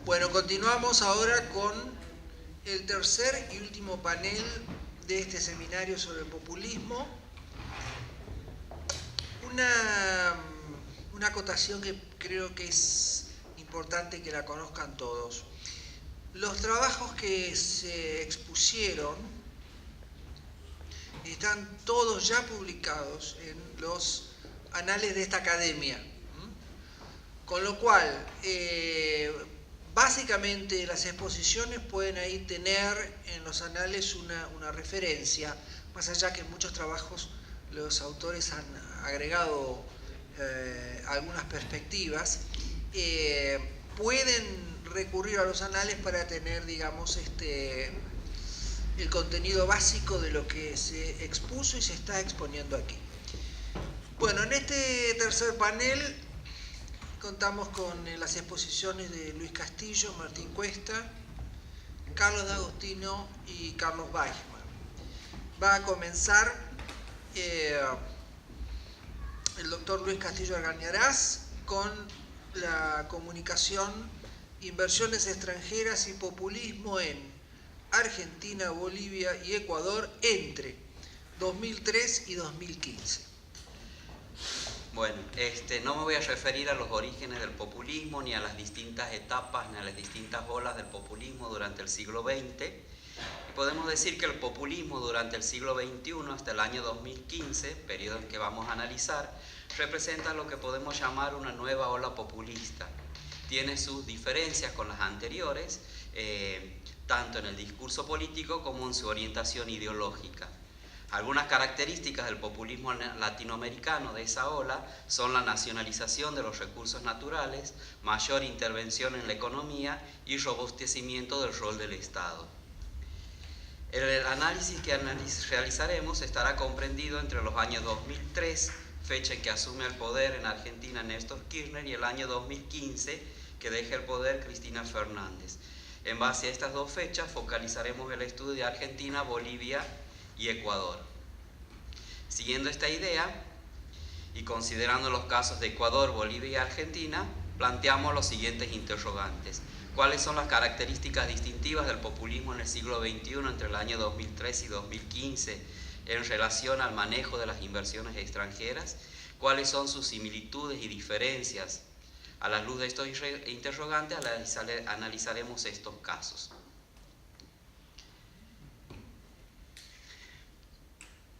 Bueno, continuamos ahora con el tercer y último panel de este seminario sobre el populismo. Una acotación que creo que es importante que la conozcan todos. Los trabajos que se expusieron están todos ya publicados en los anales de esta academia. Con lo cual, básicamente las exposiciones pueden ahí tener en los anales una referencia, más allá que en muchos trabajos los autores han agregado algunas perspectivas, pueden recurrir a los anales para tener, digamos, el contenido básico de lo que se expuso y se está exponiendo aquí. Bueno, en este tercer panel contamos con las exposiciones de Luis Castillo, Martín Cuesta, Carlos D'Agostino y Carlos Weichmann. Va a comenzar el doctor Luis Castillo Argañarás con la comunicación Inversiones extranjeras y populismo en Argentina, Bolivia y Ecuador entre 2003 y 2015. Bueno, no me voy a referir a los orígenes del populismo, ni a las distintas etapas, ni a las distintas olas del populismo durante el siglo XX. Podemos decir que el populismo durante el siglo XXI, hasta el año 2015, periodo en que vamos a analizar, representa lo que podemos llamar una nueva ola populista. Tiene sus diferencias con las anteriores, tanto en el discurso político como en su orientación ideológica. Algunas características del populismo latinoamericano de esa ola son la nacionalización de los recursos naturales, mayor intervención en la economía y robustecimiento del rol del Estado. El análisis que realizaremos estará comprendido entre los años 2003, fecha en que asume el poder en Argentina Néstor Kirchner, y el año 2015, que deja el poder Cristina Fernández. En base a estas dos fechas focalizaremos el estudio de Argentina, Bolivia y Ecuador. Siguiendo esta idea y considerando los casos de Ecuador, Bolivia y Argentina, planteamos los siguientes interrogantes. ¿Cuáles son las características distintivas del populismo en el siglo XXI entre el año 2003 y 2015 en relación al manejo de las inversiones extranjeras? ¿Cuáles son sus similitudes y diferencias? A la luz de estos interrogantes analizaremos estos casos.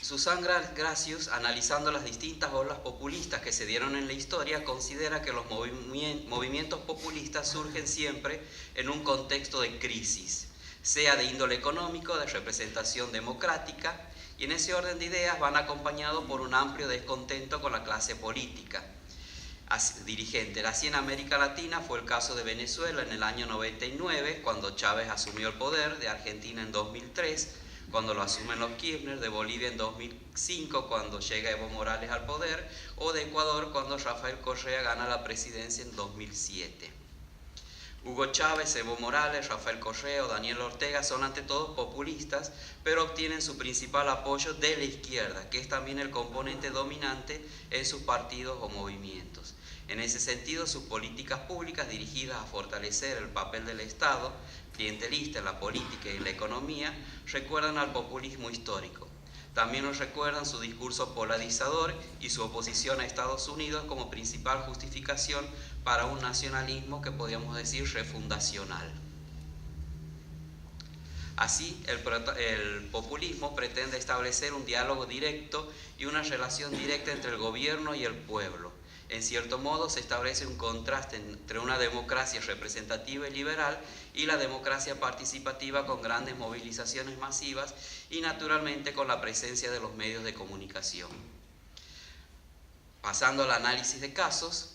Susan Gracius, analizando las distintas olas populistas que se dieron en la historia, considera que los movimientos populistas surgen siempre en un contexto de crisis, sea de índole económico, de representación democrática, y en ese orden de ideas van acompañados por un amplio descontento con la clase política dirigente. Así en América Latina fue el caso de Venezuela en el año 99, cuando Chávez asumió el poder, de Argentina en 2003, cuando lo asumen los Kirchner, de Bolivia en 2005, cuando llega Evo Morales al poder, o de Ecuador, cuando Rafael Correa gana la presidencia en 2007. Hugo Chávez, Evo Morales, Rafael Correa o Daniel Ortega son ante todo populistas, pero obtienen su principal apoyo de la izquierda, que es también el componente dominante en sus partidos o movimientos. En ese sentido, sus políticas públicas dirigidas a fortalecer el papel del Estado clientelista en la política y en la economía recuerdan al populismo histórico. También nos recuerdan su discurso polarizador y su oposición a Estados Unidos como principal justificación para un nacionalismo que podríamos decir refundacional. Así, el populismo pretende establecer un diálogo directo y una relación directa entre el gobierno y el pueblo. En cierto modo, se establece un contraste entre una democracia representativa y liberal y la democracia participativa, con grandes movilizaciones masivas y naturalmente con la presencia de los medios de comunicación. Pasando al análisis de casos,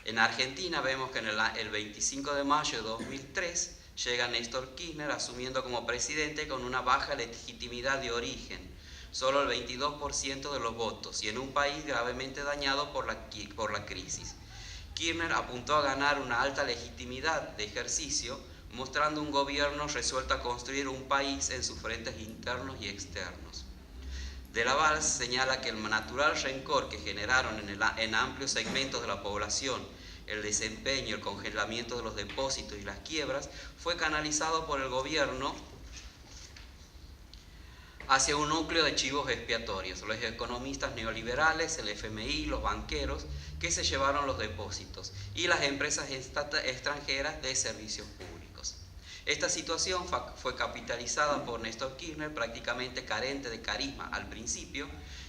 en Argentina vemos que el 25 de mayo de 2003 llega Néstor Kirchner asumiendo como presidente con una baja legitimidad de origen, solo el 22% de los votos, y en un país gravemente dañado por la crisis. Kirchner apuntó a ganar una alta legitimidad de ejercicio, mostrando un gobierno resuelto a construir un país en sus frentes internos y externos. De la Valls señala que el natural rencor que generaron en amplios segmentos de la población el desempeño, el congelamiento de los depósitos y las quiebras, fue canalizado por el gobierno hacia un núcleo de chivos expiatorios, los economistas neoliberales, el FMI, los banqueros, que se llevaron los depósitos, y las empresas extranjeras de servicios públicos. Esta situación fue capitalizada por Néstor Kirchner, prácticamente carente de carisma al principio,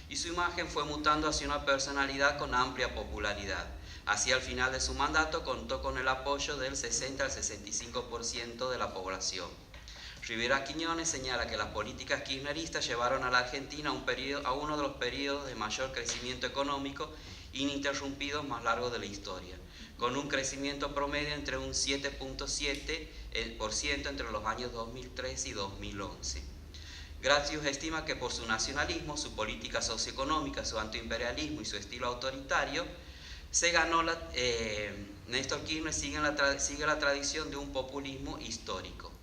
y su imagen fue mutando hacia una personalidad con amplia popularidad. Hacia el final de su mandato contó con el apoyo del 60 al 65% de la población. Rivera Quiñones señala que las políticas kirchneristas llevaron a la Argentina a uno de los periodos de mayor crecimiento económico ininterrumpidos más largos de la historia, con un crecimiento promedio entre un 7.7% entre los años 2003 y 2011. Gratius estima que por su nacionalismo, su política socioeconómica, su antiimperialismo y su estilo autoritario, Néstor Kirchner sigue la tradición de un populismo histórico.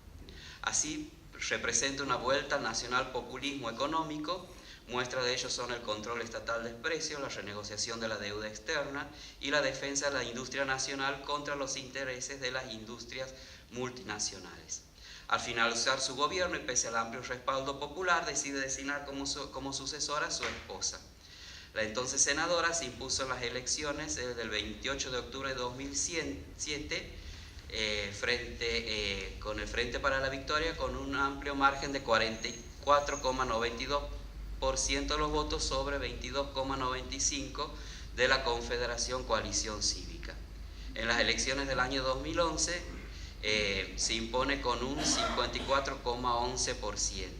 Así representa una vuelta al nacional populismo económico. Muestra de ello son el control estatal de precios, la renegociación de la deuda externa y la defensa de la industria nacional contra los intereses de las industrias multinacionales. Al finalizar su gobierno y pese al amplio respaldo popular, decide designar como sucesora a su esposa. La entonces senadora se impuso en las elecciones del 28 de octubre de 2007 con el Frente para la Victoria, con un amplio margen de 44,92% de los votos sobre 22,95% de la Confederación Coalición Cívica. En las elecciones del año 2011 se impone con un 54,11%.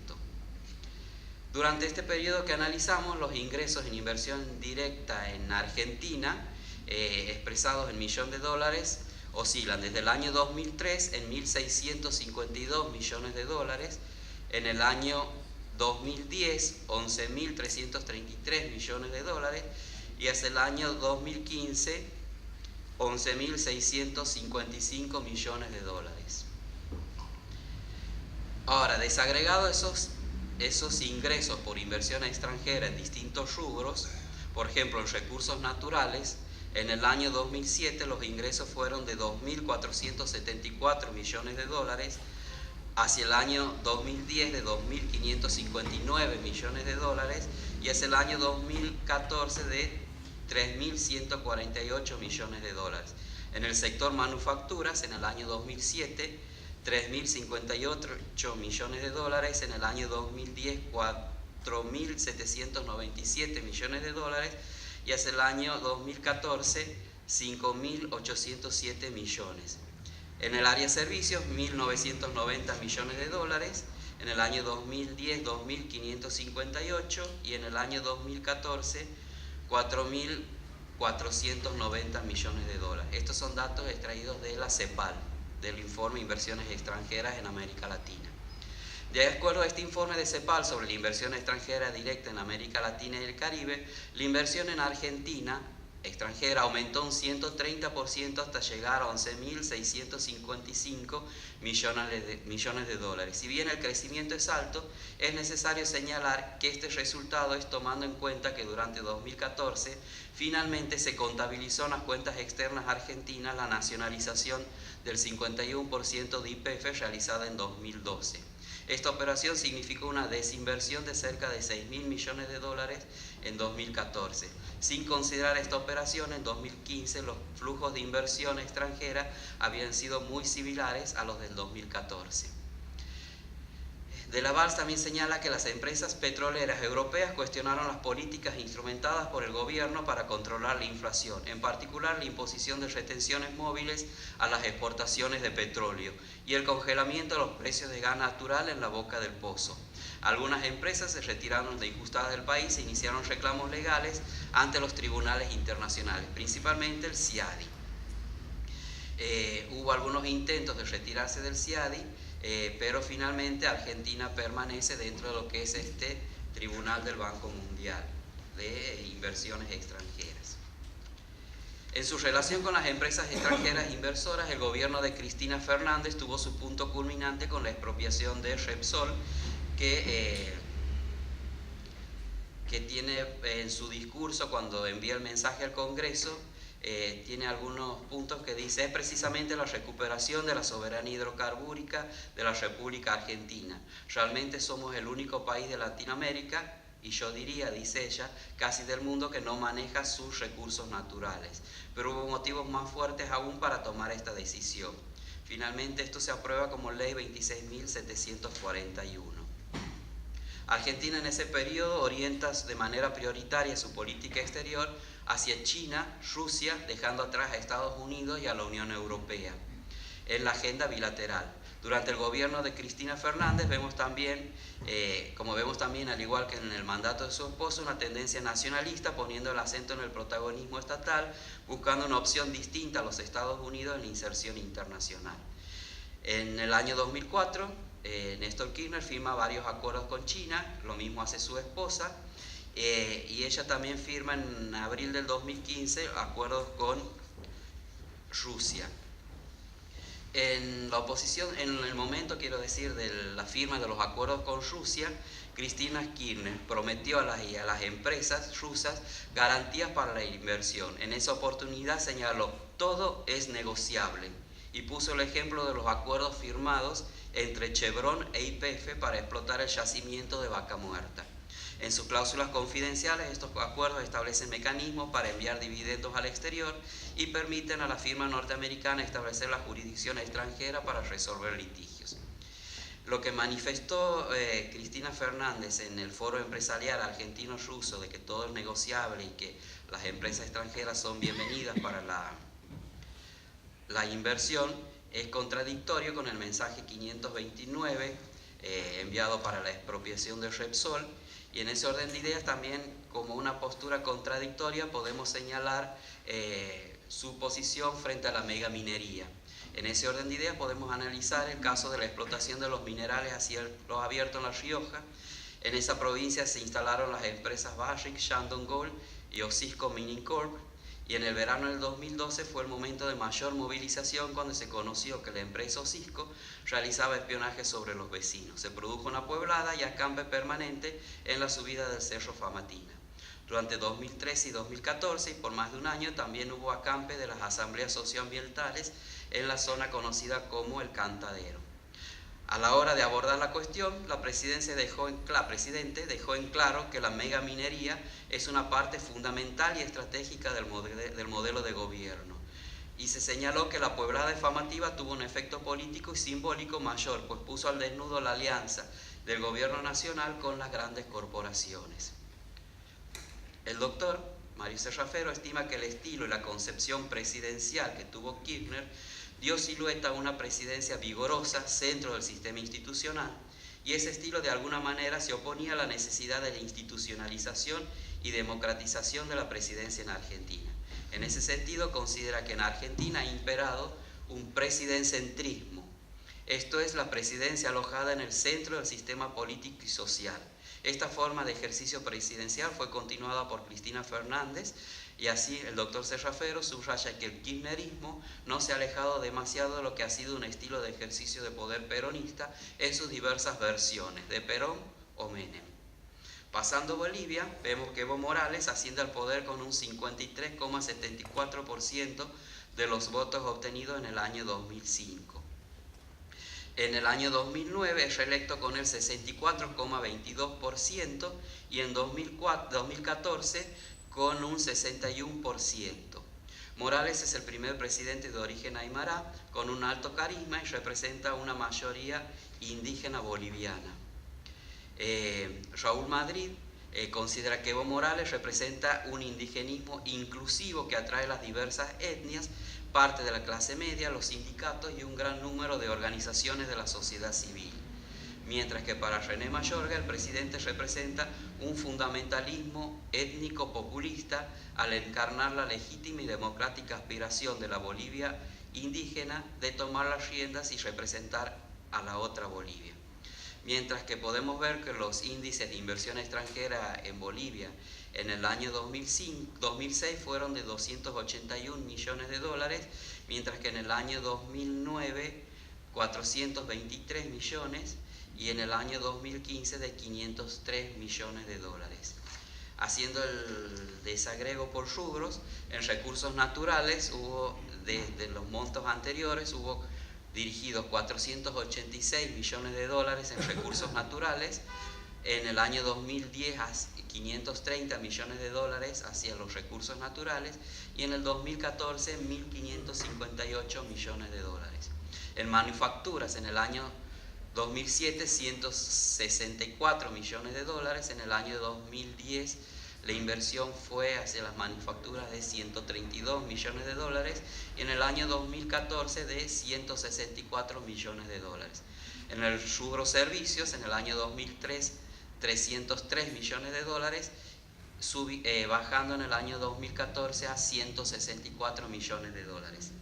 Durante este periodo que analizamos, los ingresos en inversión directa en Argentina, expresados en $1.000.000 de dólares, oscilan desde el año 2003 en 1.652 millones de dólares, en el año 2010 11.333 millones de dólares y hasta el año 2015 11.655 millones de dólares. Ahora, desagregado esos ingresos por inversión extranjera en distintos rubros, por ejemplo en recursos naturales, en el año 2007 los ingresos fueron de 2.474 millones de dólares, hacia el año 2010 de 2.559 millones de dólares y hacia el año 2014 de 3.148 millones de dólares. En el sector manufacturas, en el año 2007, 3.058 millones de dólares, en el año 2010, 4.797 millones de dólares, y hacia el año 2014, 5.807 millones. En el área de servicios, 1.990 millones de dólares, en el año 2010, 2.558, y en el año 2014, 4.490 millones de dólares. Estos son datos extraídos de la CEPAL, del informe Inversiones Extranjeras en América Latina. De acuerdo a este informe de CEPAL sobre la inversión extranjera directa en América Latina y el Caribe, la inversión en Argentina extranjera aumentó un 130% hasta llegar a 11.655 millones de dólares. Si bien el crecimiento es alto, es necesario señalar que este resultado es tomando en cuenta que durante 2014 finalmente se contabilizó en las cuentas externas argentinas la nacionalización del 51% de YPF realizada en 2012. Esta operación significó una desinversión de cerca de 6.000 millones de dólares en 2014. Sin considerar esta operación, en 2015 los flujos de inversión extranjera habían sido muy similares a los del 2014. De la Valls también señala que las empresas petroleras europeas cuestionaron las políticas instrumentadas por el gobierno para controlar la inflación, en particular la imposición de retenciones móviles a las exportaciones de petróleo y el congelamiento de los precios de gas natural en la boca del pozo. Algunas empresas se retiraron de injustadas del país e iniciaron reclamos legales ante los tribunales internacionales, principalmente el CIADI. Hubo algunos intentos de retirarse del CIADI, pero finalmente Argentina permanece dentro de lo que es este Tribunal del Banco Mundial de Inversiones Extranjeras. En su relación con las empresas extranjeras inversoras, el gobierno de Cristina Fernández tuvo su punto culminante con la expropiación de Repsol, que tiene en su discurso, cuando envía el mensaje al Congreso, tiene algunos puntos que dice: es precisamente la recuperación de la soberanía hidrocarbúrica de la República Argentina. Realmente somos el único país de Latinoamérica, y yo diría, dice ella, casi del mundo, que no maneja sus recursos naturales. Pero hubo motivos más fuertes aún para tomar esta decisión. Finalmente esto se aprueba como ley 26.741. Argentina en ese periodo orienta de manera prioritaria su política exterior hacia China, Rusia, dejando atrás a Estados Unidos y a la Unión Europea en la agenda bilateral. Durante el gobierno de Cristina Fernández vemos también, como vemos también al igual que en el mandato de su esposo, una tendencia nacionalista poniendo el acento en el protagonismo estatal, buscando una opción distinta a los Estados Unidos en la inserción internacional. En el año 2004, Néstor Kirchner firma varios acuerdos con China, lo mismo hace su esposa, y ella también firma en abril del 2015 acuerdos con Rusia. En la oposición, en el momento, quiero decir, de la firma de los acuerdos con Rusia, Cristina Kirchner prometió a las empresas rusas garantías para la inversión. En esa oportunidad señaló: todo es negociable, y puso el ejemplo de los acuerdos firmados entre Chevron e YPF para explotar el yacimiento de Vaca Muerta. En sus cláusulas confidenciales, estos acuerdos establecen mecanismos para enviar dividendos al exterior y permiten a la firma norteamericana establecer la jurisdicción extranjera para resolver litigios. Lo que manifestó Cristina Fernández en el foro empresarial argentino-ruso de que todo es negociable y que las empresas extranjeras son bienvenidas para la inversión es contradictorio con el mensaje 529 enviado para la expropiación de Repsol. Y en ese orden de ideas también, como una postura contradictoria, podemos señalar su posición frente a la megaminería. En ese orden de ideas podemos analizar el caso de la explotación de los minerales a cielo abierto en La Rioja. En esa provincia se instalaron las empresas Barrick, Shandong Gold y Osisco Mining Corp. Y en el verano del 2012 fue el momento de mayor movilización, cuando se conoció que la empresa Osisco realizaba espionaje sobre los vecinos. Se produjo una pueblada y acampe permanente en la subida del Cerro Famatina. Durante 2013 y 2014, y por más de un año, también hubo acampe de las asambleas socioambientales en la zona conocida como El Cantadero. A la hora de abordar la cuestión, la presidente dejó en claro que la megaminería es una parte fundamental y estratégica del modelo de gobierno. Y se señaló que la pueblada de Famatina tuvo un efecto político y simbólico mayor, pues puso al desnudo la alianza del gobierno nacional con las grandes corporaciones. El doctor Mario Serrafero estima que el estilo y la concepción presidencial que tuvo Kirchner dio silueta a una presidencia vigorosa, centro del sistema institucional, y ese estilo de alguna manera se oponía a la necesidad de la institucionalización y democratización de la presidencia en Argentina. En ese sentido, considera que en Argentina ha imperado un presidencentrismo, esto es, la presidencia alojada en el centro del sistema político y social. Esta forma de ejercicio presidencial fue continuada por Cristina Fernández, y así el doctor Serrafero subraya que el kirchnerismo no se ha alejado demasiado de lo que ha sido un estilo de ejercicio de poder peronista en sus diversas versiones, de Perón o Menem. Pasando a Bolivia, vemos que Evo Morales asciende al poder con un 53,74% de los votos obtenidos en el año 2005. En el año 2009 es reelecto con el 64,22% y en 2014 con un 61%. Morales es el primer presidente de origen aymara con un alto carisma y representa una mayoría indígena boliviana. Raúl Madrid considera que Evo Morales representa un indigenismo inclusivo que atrae las diversas etnias, parte de la clase media, los sindicatos y un gran número de organizaciones de la sociedad civil. Mientras que para René Mayorga el presidente representa un fundamentalismo étnico populista al encarnar la legítima y democrática aspiración de la Bolivia indígena de tomar las riendas y representar a la otra Bolivia. Mientras que podemos ver que los índices de inversión extranjera en Bolivia en el año 2006 fueron de 281 millones de dólares, mientras que en el año 2009 423 millones y en el año 2015 de 503 millones de dólares. Haciendo el desagrego por rubros, en recursos naturales hubo, desde los montos anteriores, hubo dirigidos 486 millones de dólares en recursos naturales. En el año 2010, 530 millones de dólares hacia los recursos naturales, y en el 2014, 1.558 millones de dólares. En manufacturas, en el año 2007, 164 millones de dólares. En el año 2010, la inversión fue hacia las manufacturas de 132 millones de dólares, y en el año 2014 de 164 millones de dólares. En el rubro servicios, en el año 2003, 303 millones de dólares, bajando en el año 2014 a 164 millones de dólares.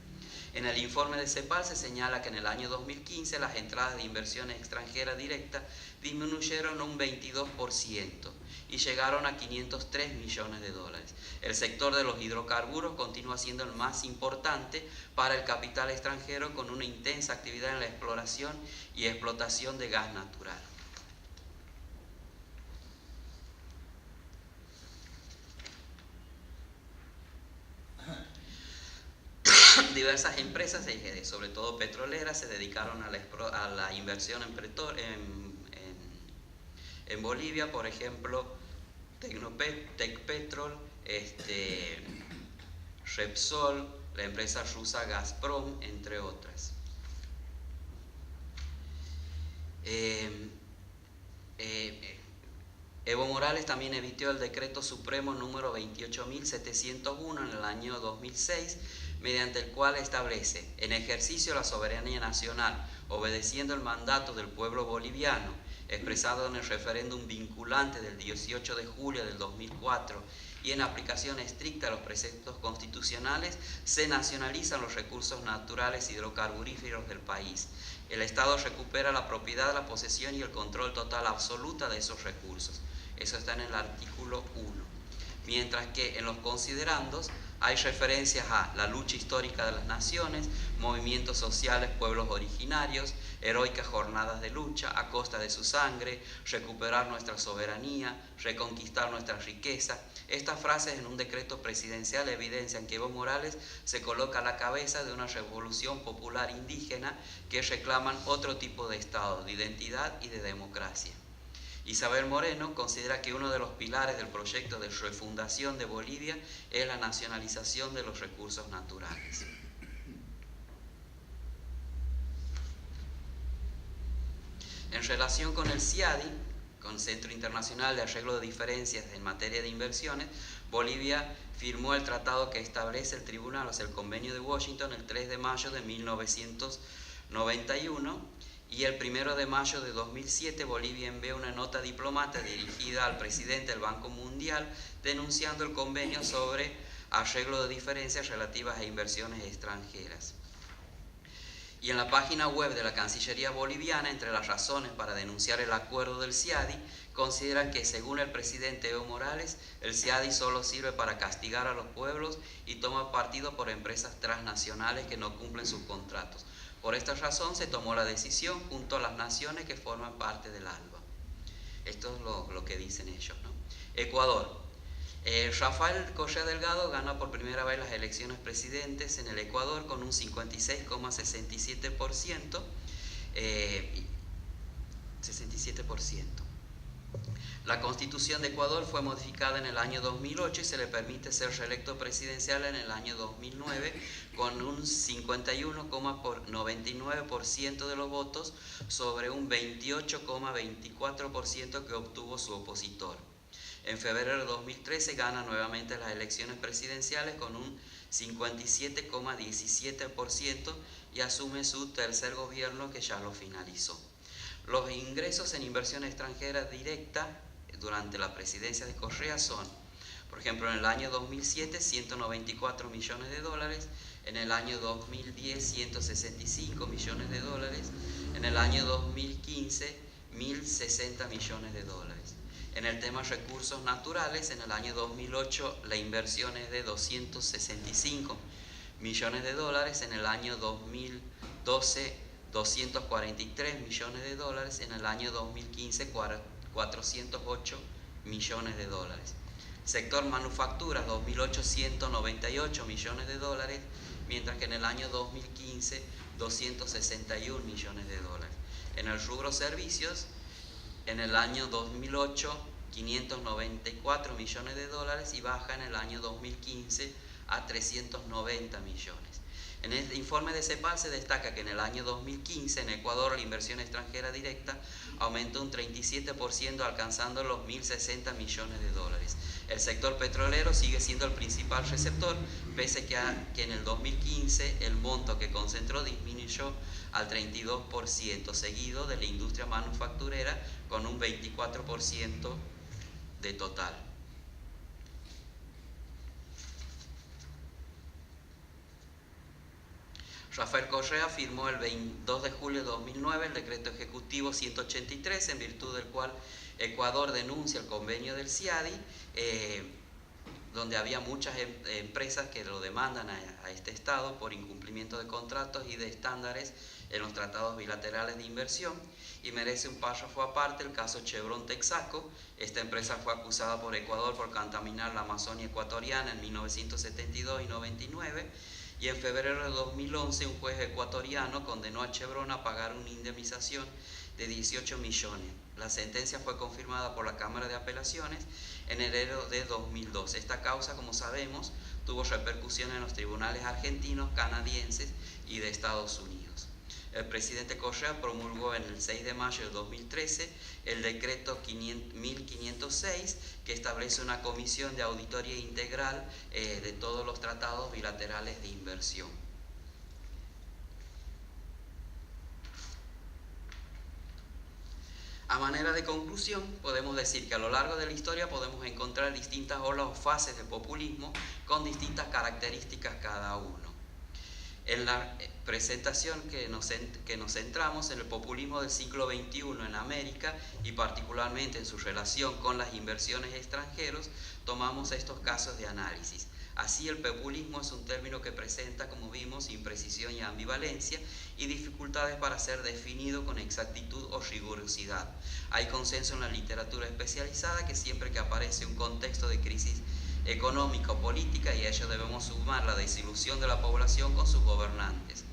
En el informe de CEPAL se señala que en el año 2015 las entradas de inversiones extranjeras directas disminuyeron un 22% y llegaron a 503 millones de dólares. El sector de los hidrocarburos continúa siendo el más importante para el capital extranjero, con una intensa actividad en la exploración y explotación de gas natural. Diversas empresas, sobre todo petroleras, se dedicaron a la inversión en Bolivia. Por ejemplo, Tecpetrol, Repsol, la empresa rusa Gazprom, entre otras. Evo Morales también emitió el decreto supremo número 28.701 en el año 2006, mediante el cual establece, en ejercicio de la soberanía nacional, obedeciendo el mandato del pueblo boliviano, expresado en el referéndum vinculante del 18 de julio del 2004, y en aplicación estricta de los preceptos constitucionales, se nacionalizan los recursos naturales hidrocarburíferos del país. El Estado recupera la propiedad, la posesión y el control total absoluta de esos recursos. Eso está en el artículo 1. Mientras que en los considerandos hay referencias a la lucha histórica de las naciones, movimientos sociales, pueblos originarios, heroicas jornadas de lucha a costa de su sangre, recuperar nuestra soberanía, reconquistar nuestra riqueza. Estas frases en un decreto presidencial evidencian que Evo Morales se coloca a la cabeza de una revolución popular indígena que reclaman otro tipo de Estado, de identidad y de democracia. Isabel Moreno considera que uno de los pilares del proyecto de refundación de Bolivia es la nacionalización de los recursos naturales. En relación con el CIADI, con Centro Internacional de Arreglo de Diferencias en materia de inversiones, Bolivia firmó el tratado que establece el tribunal, o sea, el Convenio de Washington, el 3 de mayo de 1991, y el 1 de mayo de 2007 Bolivia envió una nota diplomata dirigida al presidente del Banco Mundial denunciando el convenio sobre arreglo de diferencias relativas a inversiones extranjeras. Y en la página web de la Cancillería boliviana, entre las razones para denunciar el acuerdo del CIADI, consideran que, según el presidente Evo Morales, el CIADI solo sirve para castigar a los pueblos y toma partido por empresas transnacionales que no cumplen sus contratos. Por esta razón se tomó la decisión junto a las naciones que forman parte del ALBA. Esto es lo que dicen ellos, ¿no? Ecuador. Rafael Correa Delgado gana por primera vez las elecciones presidentes en el Ecuador con un 56,67%. 67%. La Constitución de Ecuador fue modificada en el año 2008 y se le permite ser reelecto presidencial en el año 2009 con un 51,99% de los votos sobre un 28,24% que obtuvo su opositor. En febrero de 2013 gana nuevamente las elecciones presidenciales con un 57,17% y asume su tercer gobierno, que ya lo finalizó. Los ingresos en inversión extranjera directa durante la presidencia de Correa son, por ejemplo, en el año 2007, 194 millones de dólares, en el año 2010, 165 millones de dólares, en el año 2015, 1.060 millones de dólares. En el tema recursos naturales, en el año 2008 la inversión es de 265 millones de dólares, en el año 2012 243 millones de dólares, en el año 2015 408 millones de dólares. Sector manufacturas, 2.898 millones de dólares, mientras que en el año 2015, 261 millones de dólares. En el rubro servicios, en el año 2008, 594 millones de dólares y baja en el año 2015 a 390 millones. En el informe de CEPAL se destaca que en el año 2015 en Ecuador la inversión extranjera directa aumentó un 37% alcanzando los 1.060 millones de dólares. El sector petrolero sigue siendo el principal receptor, pese que en el 2015 el monto que concentró disminuyó al 32%, seguido de la industria manufacturera con un 24% de total. Rafael Correa firmó el 22 de julio de 2009 el decreto ejecutivo 183, en virtud del cual Ecuador denuncia el convenio del CIADI, donde había muchas empresas que lo demandan a este Estado por incumplimiento de contratos y de estándares en los tratados bilaterales de inversión, y merece un párrafo aparte el caso Chevron Texaco. Esta empresa fue acusada por Ecuador por contaminar la Amazonia ecuatoriana en 1972 y 99, y en febrero de 2011 un juez ecuatoriano condenó a Chevron a pagar una indemnización de 18 millones. La sentencia fue confirmada por la Cámara de Apelaciones en enero de 2012. Esta causa, como sabemos, tuvo repercusión en los tribunales argentinos, canadienses y de Estados Unidos. El presidente Correa promulgó en el 6 de mayo de 2013 el decreto 1506, que establece una comisión de auditoría integral de todos los tratados bilaterales de inversión. A manera de conclusión, podemos decir que a lo largo de la historia podemos encontrar distintas olas o fases de populismo con distintas características cada uno. En la presentación que nos centramos en el populismo del siglo XXI en América y particularmente en su relación con las inversiones extranjeras, tomamos estos casos de análisis. Así, el populismo es un término que presenta, como vimos, imprecisión y ambivalencia y dificultades para ser definido con exactitud o rigurosidad. Hay consenso en la literatura especializada que siempre que aparece un contexto de crisis económica o política, y a ello debemos sumar la desilusión de la población con sus gobernantes.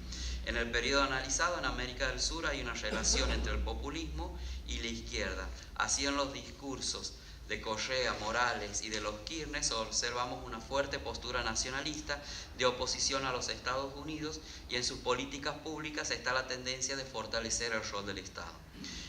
En el periodo analizado en América del Sur hay una relación entre el populismo y la izquierda. Así, en los discursos de Correa, Morales y de los Kirchner observamos una fuerte postura nacionalista de oposición a los Estados Unidos, y en sus políticas públicas está la tendencia de fortalecer el rol del Estado.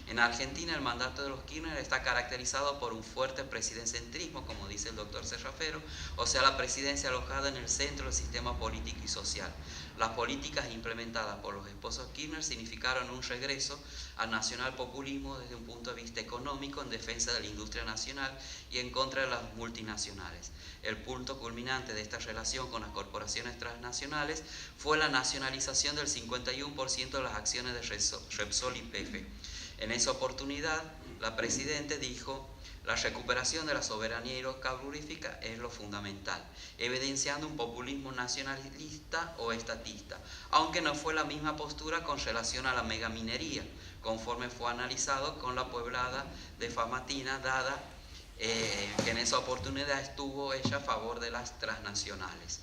En Argentina, el mandato de los Kirchner está caracterizado por un fuerte presidencentrismo, como dice el doctor Serrafero, o sea, la presidencia alojada en el centro del sistema político y social. Las políticas implementadas por los esposos Kirchner significaron un regreso al nacionalpopulismo desde un punto de vista económico, en defensa de la industria nacional y en contra de las multinacionales. El punto culminante de esta relación con las corporaciones transnacionales fue la nacionalización del 51% de las acciones de Repsol y PEFE. En esa oportunidad, la Presidenta dijo: la recuperación de la soberanía hidrocarburífera es lo fundamental, evidenciando un populismo nacionalista o estatista, aunque no fue la misma postura con relación a la megaminería, conforme fue analizado con la pueblada de Famatina, dada que en esa oportunidad estuvo ella a favor de las transnacionales.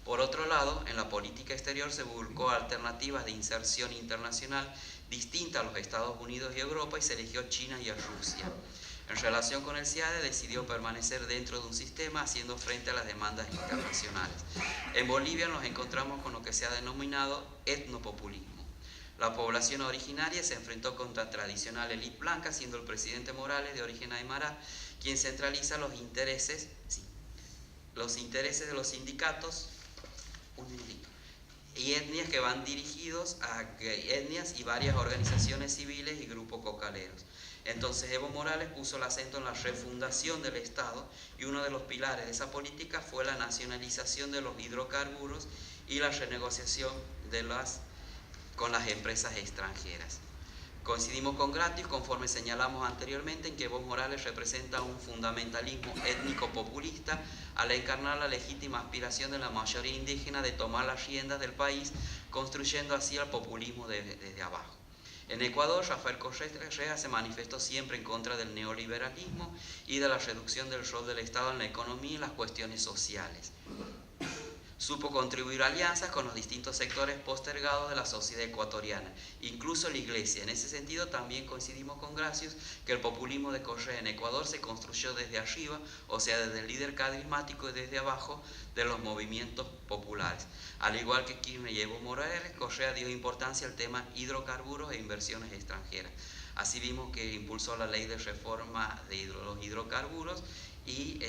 Por otro lado, en la política exterior se buscó alternativas de inserción internacional distintas a los Estados Unidos y Europa, y se eligió China y a Rusia. En relación con el CIADE, decidió permanecer dentro de un sistema haciendo frente a las demandas internacionales. En Bolivia nos encontramos con lo que se ha denominado etnopopulismo. La población originaria se enfrentó contra la tradicional élite blanca, siendo el presidente Morales, de origen aymara, quien centraliza los intereses de los sindicatos y etnias que van dirigidos a etnias y varias organizaciones civiles y grupos cocaleros. Entonces Evo Morales puso el acento en la refundación del Estado, y uno de los pilares de esa política fue la nacionalización de los hidrocarburos y la renegociación con las empresas extranjeras. Coincidimos con Gratius, conforme señalamos anteriormente, en que Evo Morales representa un fundamentalismo étnico populista al encarnar la legítima aspiración de la mayoría indígena de tomar las riendas del país, construyendo así el populismo desde abajo. En Ecuador, Rafael Correa se manifestó siempre en contra del neoliberalismo y de la reducción del rol del Estado en la economía y las cuestiones sociales. Supo contribuir a alianzas con los distintos sectores postergados de la sociedad ecuatoriana, incluso la Iglesia. En ese sentido también coincidimos con Gracios que el populismo de Correa en Ecuador se construyó desde arriba, o sea, desde el líder carismático y desde abajo de los movimientos populares. Al igual que Kirchner y Evo Morales, Correa dio importancia al tema hidrocarburos e inversiones extranjeras. Así vimos que impulsó la ley de reforma de los hidrocarburos y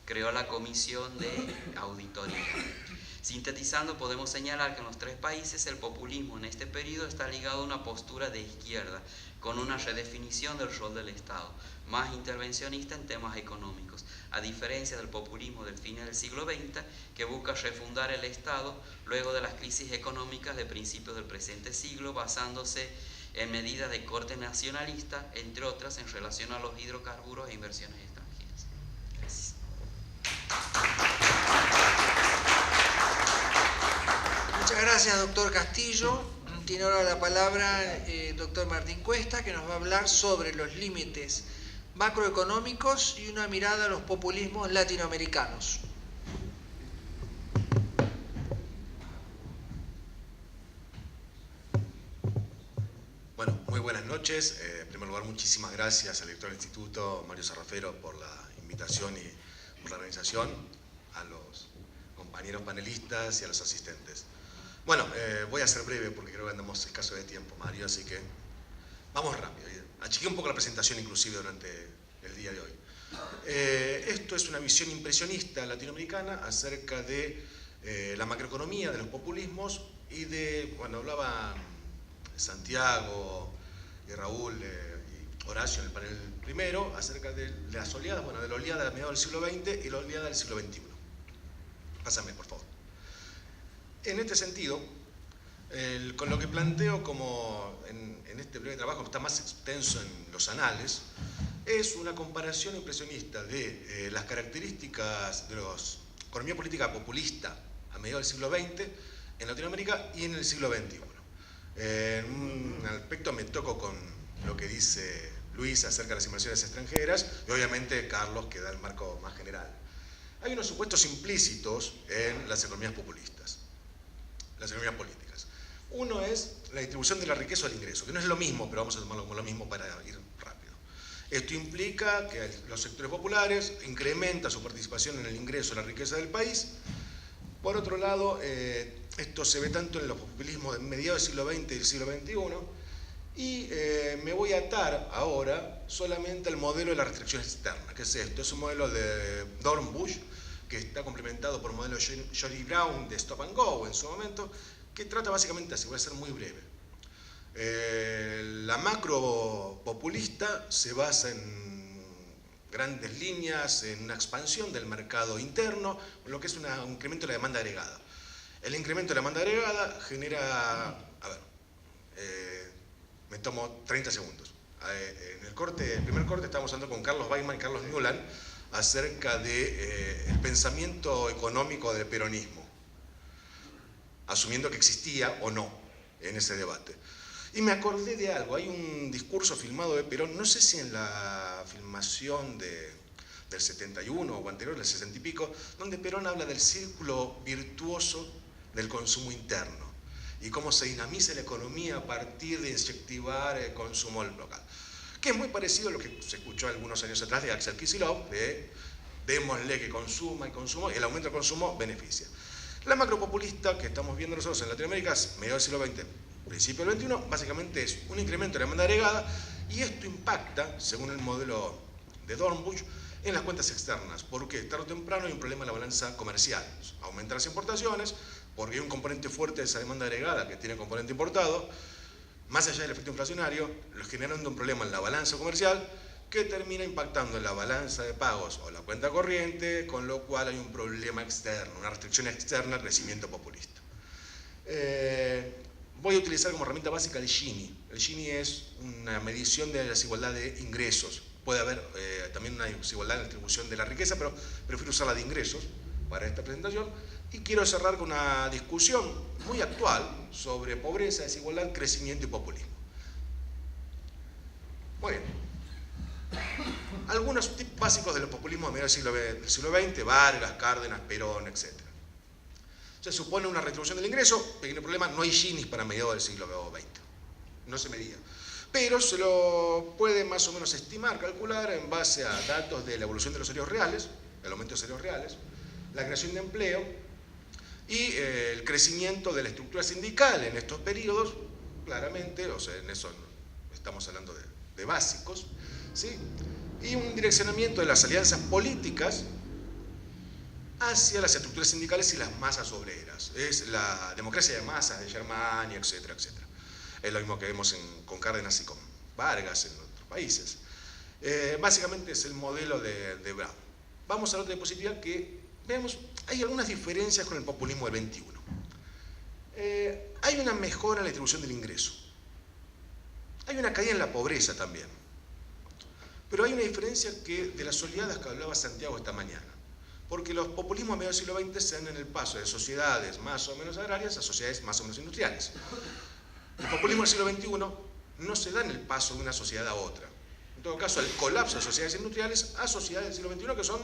creó la comisión de auditoría. Sintetizando, podemos señalar que en los tres países el populismo en este periodo está ligado a una postura de izquierda, con una redefinición del rol del Estado, más intervencionista en temas económicos, a diferencia del populismo del fin del siglo XX, que busca refundar el Estado luego de las crisis económicas de principios del presente siglo, basándose en medidas de corte nacionalista, entre otras en relación a los hidrocarburos e inversiones extranjeras. Gracias. Muchas gracias, doctor Castillo. Tiene ahora la palabra doctor Martín Cuesta, que nos va a hablar sobre los límites macroeconómicos y una mirada a los populismos latinoamericanos. Bueno, muy buenas noches. En primer lugar, muchísimas gracias al director del Instituto, Mario Sarrafero, por la invitación y por la organización, a los compañeros panelistas y a los asistentes. Bueno, voy a ser breve porque creo que andamos escaso de tiempo, Mario, así que vamos rápido. Achiqué un poco la presentación inclusive durante el día de hoy. Esto es una visión impresionista latinoamericana acerca de la macroeconomía, de los populismos y de, bueno, hablaban Santiago y Raúl y Horacio en el panel primero acerca de las oleadas, bueno, de la oleada de mediados del siglo XX y la oleada del siglo XXI. Pásame, por favor. En este sentido, con lo que planteo como en este breve trabajo, que está más extenso en los anales, es una comparación impresionista de las características de la economía política populista a mediados del siglo XX en Latinoamérica y en el siglo XXI. En un aspecto me toco con lo que dice Luis acerca de las inversiones extranjeras y obviamente Carlos, que da el marco más general. Hay unos supuestos implícitos en las economías populistas, las economías políticas. Uno es la distribución de la riqueza o el ingreso, que no es lo mismo, pero vamos a tomarlo como lo mismo para ir rápido. Esto implica que los sectores populares incrementan su participación en el ingreso de la riqueza del país. Por otro lado, esto se ve tanto en los populismos de mediados del siglo XX y del siglo XXI, y me voy a atar ahora solamente al modelo de la restricción externa. ¿Qué es esto? Es un modelo de Dornbusch, que está complementado por el modelo Jory Brown de Stop and Go en su momento, que trata básicamente así, voy a ser muy breve. La macro populista se basa en grandes líneas, en una expansión del mercado interno, lo que es un incremento de la demanda agregada. El incremento de la demanda agregada genera, a ver, me tomo 30 segundos. En el primer corte estábamos hablando con Carlos Weidman y Carlos Newland acerca del pensamiento económico del peronismo, asumiendo que existía o no en ese debate. Y me acordé de algo, hay un discurso filmado de Perón, no sé si en la filmación del 71 o anterior, del 60 y pico, donde Perón habla del círculo virtuoso del consumo interno y cómo se dinamiza la economía a partir de incentivar el consumo local. Que es muy parecido a lo que se escuchó algunos años atrás de Axel Kicillof, de démosle que consuma y consumo, y el aumento del consumo beneficia. La macropopulista que estamos viendo nosotros en Latinoamérica, mediados del siglo XX, principio del XXI, básicamente es un incremento de la demanda agregada, y esto impacta, según el modelo de Dornbusch, en las cuentas externas, porque tarde o temprano hay un problema en la balanza comercial. Aumentan las importaciones, porque hay un componente fuerte de esa demanda agregada que tiene componente importado, más allá del efecto inflacionario, generando un problema en la balanza comercial que termina impactando en la balanza de pagos o la cuenta corriente, con lo cual hay un problema externo, una restricción externa al crecimiento populista. Voy a utilizar como herramienta básica el Gini. El Gini es una medición de la desigualdad de ingresos. Puede haber también una desigualdad en la distribución de la riqueza, pero prefiero usar la de ingresos, para esta presentación y quiero cerrar con una discusión muy actual sobre pobreza, desigualdad, crecimiento y populismo. Muy bien. Algunos tips básicos de los populismos a mediados del siglo XX, Vargas, Cárdenas, Perón, etc. Se supone una redistribución del ingreso, pequeño problema, no hay Ginis para mediados del siglo XX, no se medía. Pero se lo puede más o menos estimar, calcular en base a datos de la evolución de los salarios reales, el aumento de salarios reales, la creación de empleo y el crecimiento de la estructura sindical en estos periodos, claramente, o sea, en eso estamos hablando de básicos, ¿sí? Y un direccionamiento de las alianzas políticas hacia las estructuras sindicales y las masas obreras. Es la democracia de masas de Germania, etcétera, etcétera. Es lo mismo que vemos con Cárdenas y con Vargas en otros países. Básicamente es el modelo de Brown. Vamos a la otra diapositiva que veamos, hay algunas diferencias con el populismo del 21. Hay una mejora en la distribución del ingreso. Hay una caída en la pobreza también. Pero hay una diferencia de las oleadas que hablaba Santiago esta mañana. Porque los populismos a mediados del siglo XX se dan en el paso de sociedades más o menos agrarias a sociedades más o menos industriales. El populismo del siglo XXI no se da en el paso de una sociedad a otra. En todo caso, el colapso de sociedades industriales a sociedades del siglo XXI que son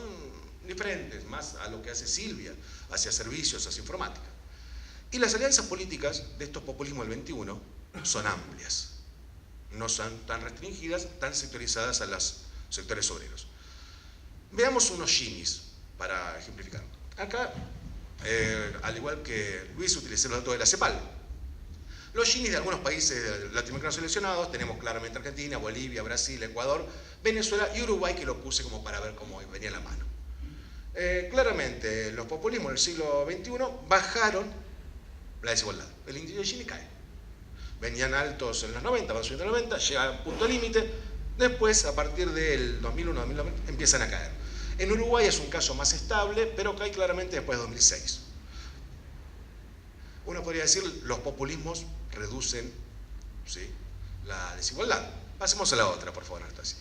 diferentes, más a lo que hace Silvia, hacia servicios, hacia informática. Y las alianzas políticas de estos populismos del XXI son amplias. No son tan restringidas, tan sectorizadas a los sectores obreros. Veamos unos Ginis para ejemplificar. Acá, al igual que Luis, utilicé los datos de la CEPAL. Los Ginis de algunos países latinoamericanos seleccionados, tenemos claramente Argentina, Bolivia, Brasil, Ecuador, Venezuela y Uruguay, que lo puse como para ver cómo venía a la mano. Claramente, los populismos del siglo XXI bajaron la desigualdad. El índice de Gini cae. Venían altos en los 90, van subiendo en los 90, llegan a un punto límite, después, a partir del 2001-2009, empiezan a caer. En Uruguay es un caso más estable, pero cae claramente después de 2006. Uno podría decir, los populismos reducen, ¿sí?, la desigualdad. Pasemos a la otra, por favor, Anastasia.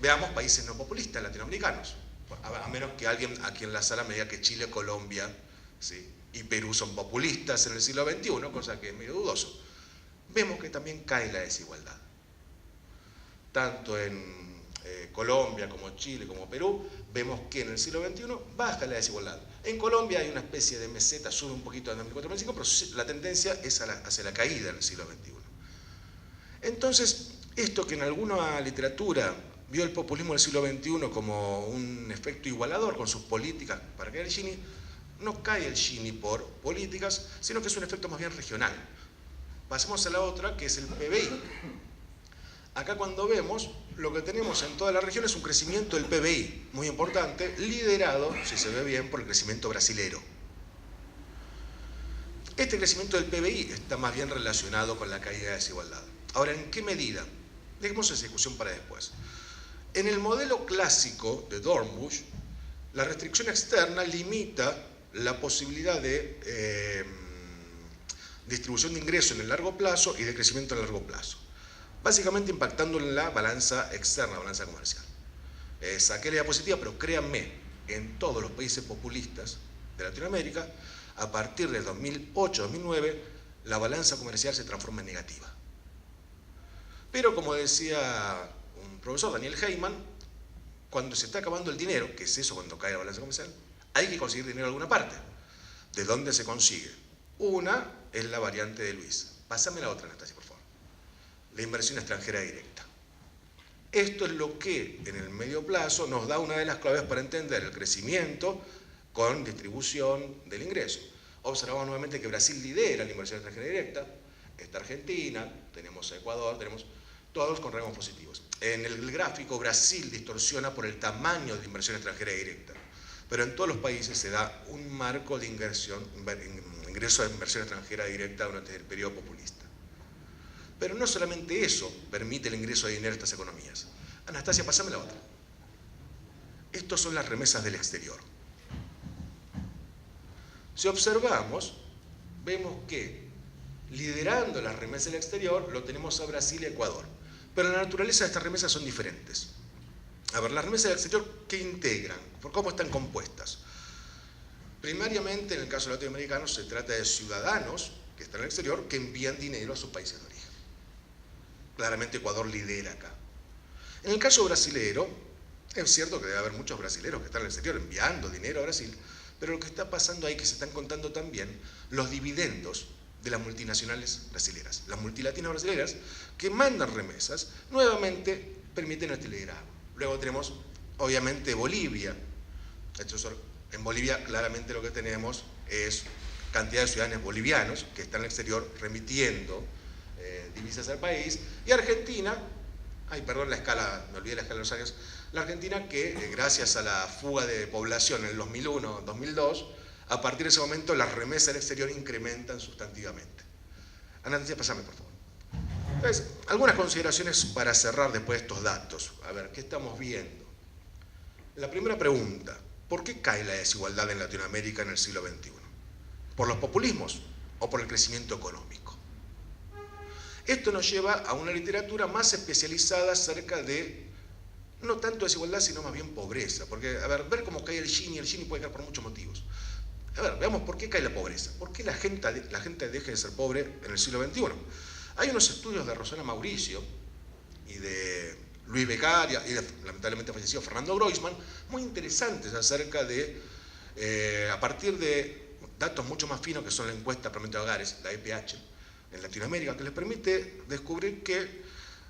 Veamos países no populistas latinoamericanos. A menos que alguien aquí en la sala me diga que Chile, Colombia, ¿sí?, y Perú son populistas en el siglo XXI, cosa que es medio dudoso. Vemos que también cae la desigualdad. Tanto en Colombia como Chile como Perú, vemos que en el siglo XXI baja la desigualdad. En Colombia hay una especie de meseta, sube un poquito en 2004-2005, pero la tendencia es hacia la caída en el siglo XXI. Entonces, esto que en alguna literatura vio el populismo del siglo XXI como un efecto igualador con sus políticas para caer el Gini, no cae el Gini por políticas, sino que es un efecto más bien regional. Pasemos a la otra, que es el PBI. Acá cuando vemos, lo que tenemos en toda la región es un crecimiento del PBI, muy importante, liderado, si se ve bien, por el crecimiento brasilero. Este crecimiento del PBI está más bien relacionado con la caída de desigualdad. Ahora, ¿en qué medida? Dejemos esa discusión para después. En el modelo clásico de Dornbusch, la restricción externa limita la posibilidad de distribución de ingresos en el largo plazo y de crecimiento en el largo plazo, básicamente impactando en la balanza externa, la balanza comercial. Saqué la diapositiva, pero créanme, en todos los países populistas de Latinoamérica, a partir del 2008-2009, la balanza comercial se transforma en negativa. Pero como decía un profesor, Daniel Heyman, cuando se está acabando el dinero, que es eso cuando cae la balanza comercial, hay que conseguir dinero de alguna parte. ¿De dónde se consigue? Una es la variante de Luis. Pásame la otra, Anastasia, por favor. La inversión extranjera directa. Esto es lo que en el medio plazo nos da una de las claves para entender el crecimiento con distribución del ingreso. Observamos nuevamente que Brasil lidera la inversión extranjera directa, está Argentina, tenemos a Ecuador, tenemos todos con rangos positivos. En el gráfico Brasil distorsiona por el tamaño de inversión extranjera directa, pero en todos los países se da un marco de ingreso de inversión extranjera directa durante el periodo populista. Pero no solamente eso permite el ingreso de dinero a estas economías. Anastasia, pasame la otra. Estos son las remesas del exterior. Si observamos, vemos que liderando las remesas del exterior lo tenemos a Brasil y Ecuador. Pero la naturaleza de estas remesas son diferentes. A ver, las remesas del exterior, ¿qué integran? ¿Por cómo están compuestas? Primariamente, en el caso latinoamericano, se trata de ciudadanos que están en el exterior que envían dinero a sus países de origen. Claramente Ecuador lidera acá. En el caso brasilero, es cierto que debe haber muchos brasileros que están en el exterior enviando dinero a Brasil, pero lo que está pasando ahí es que se están contando también los dividendos de las multinacionales brasileras, las multilatinas brasileras que mandan remesas, nuevamente permiten el telegrama. Luego tenemos, obviamente, Bolivia. En Bolivia claramente lo que tenemos es cantidad de ciudadanos bolivianos que están en el exterior remitiendo divisas al país, y Argentina, perdón la escala, me olvidé la escala de los años, la Argentina que gracias a la fuga de población en el 2001, 2002, a partir de ese momento las remesas del exterior incrementan sustantivamente. Anastasia, pasame por favor. Entonces, algunas consideraciones para cerrar después de estos datos. A ver, ¿qué estamos viendo? La primera pregunta, ¿por qué cae la desigualdad en Latinoamérica en el siglo XXI? ¿Por los populismos o por el crecimiento económico? Esto nos lleva a una literatura más especializada acerca de, no tanto desigualdad, sino más bien pobreza. Porque, a ver cómo cae el Gini puede caer por muchos motivos. A ver, veamos por qué cae la pobreza. ¿Por qué la gente deja de ser pobre en el siglo XXI? Hay unos estudios de Rosana Mauricio y de Luis Beccaria y lamentablemente fallecido Fernando Groisman, muy interesantes acerca de, a partir de datos mucho más finos que son la encuesta promedio de hogares, la EPH, en Latinoamérica, que les permite descubrir que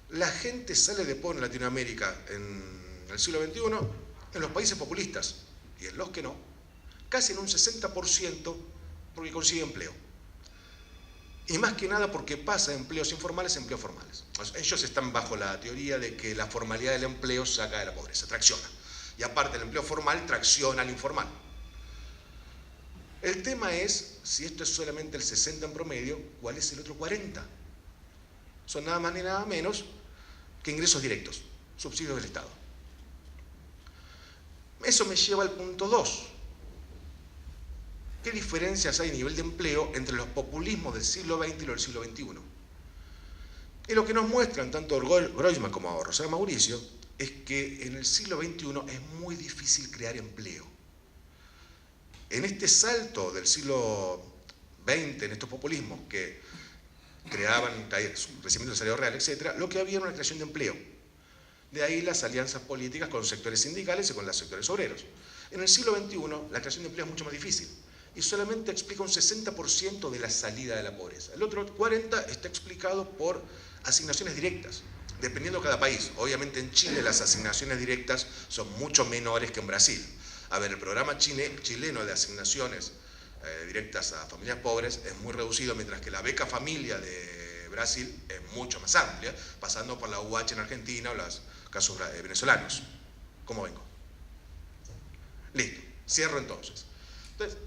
la gente sale de pobre en Latinoamérica en el siglo XXI en los países populistas y en los que no, casi en un 60% porque consigue empleo. Y más que nada porque pasa de empleos informales a empleos formales. Ellos están bajo la teoría de que la formalidad del empleo saca de la pobreza, tracciona. Y aparte el empleo formal tracciona al informal. El tema es, si esto es solamente el 60 en promedio, ¿cuál es el otro 40? Son nada más ni nada menos que ingresos directos, subsidios del Estado. Eso me lleva al punto 2. ¿Qué diferencias hay a nivel de empleo entre los populismos del siglo XX y los del siglo XXI? Y lo que nos muestran tanto Groisman como Rosana Mauricio es que en el siglo XXI es muy difícil crear empleo. En este salto del siglo XX, en estos populismos que creaban crecimiento del salario real, etc., lo que había era una creación de empleo. De ahí las alianzas políticas con sectores sindicales y con los sectores obreros. En el siglo XXI la creación de empleo es mucho más difícil y solamente explica un 60% de la salida de la pobreza. El otro 40% está explicado por asignaciones directas, dependiendo de cada país. Obviamente en Chile las asignaciones directas son mucho menores que en Brasil. A ver, el programa chileno de asignaciones directas a familias pobres es muy reducido, mientras que la beca familia de Brasil es mucho más amplia, pasando por la UH en Argentina o los casos venezolanos. ¿Cómo vengo? Listo, cierro entonces. Entonces,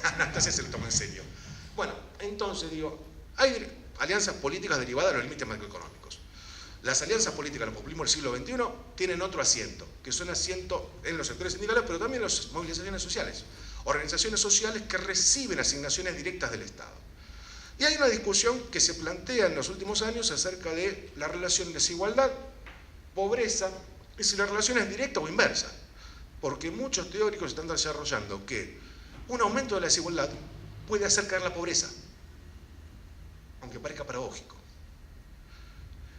Anastasia se lo toma en serio. Bueno, entonces digo, hay alianzas políticas derivadas de los límites macroeconómicos. Las alianzas políticas, los populismos del siglo XXI tienen otro asiento, que son asientos en los sectores sindicales, pero también en las movilizaciones sociales. Organizaciones sociales que reciben asignaciones directas del Estado. Y hay una discusión que se plantea en los últimos años acerca de la relación desigualdad, pobreza, y si la relación es directa o inversa. Porque muchos teóricos están desarrollando que un aumento de la desigualdad puede hacer caer la pobreza, aunque parezca paradójico.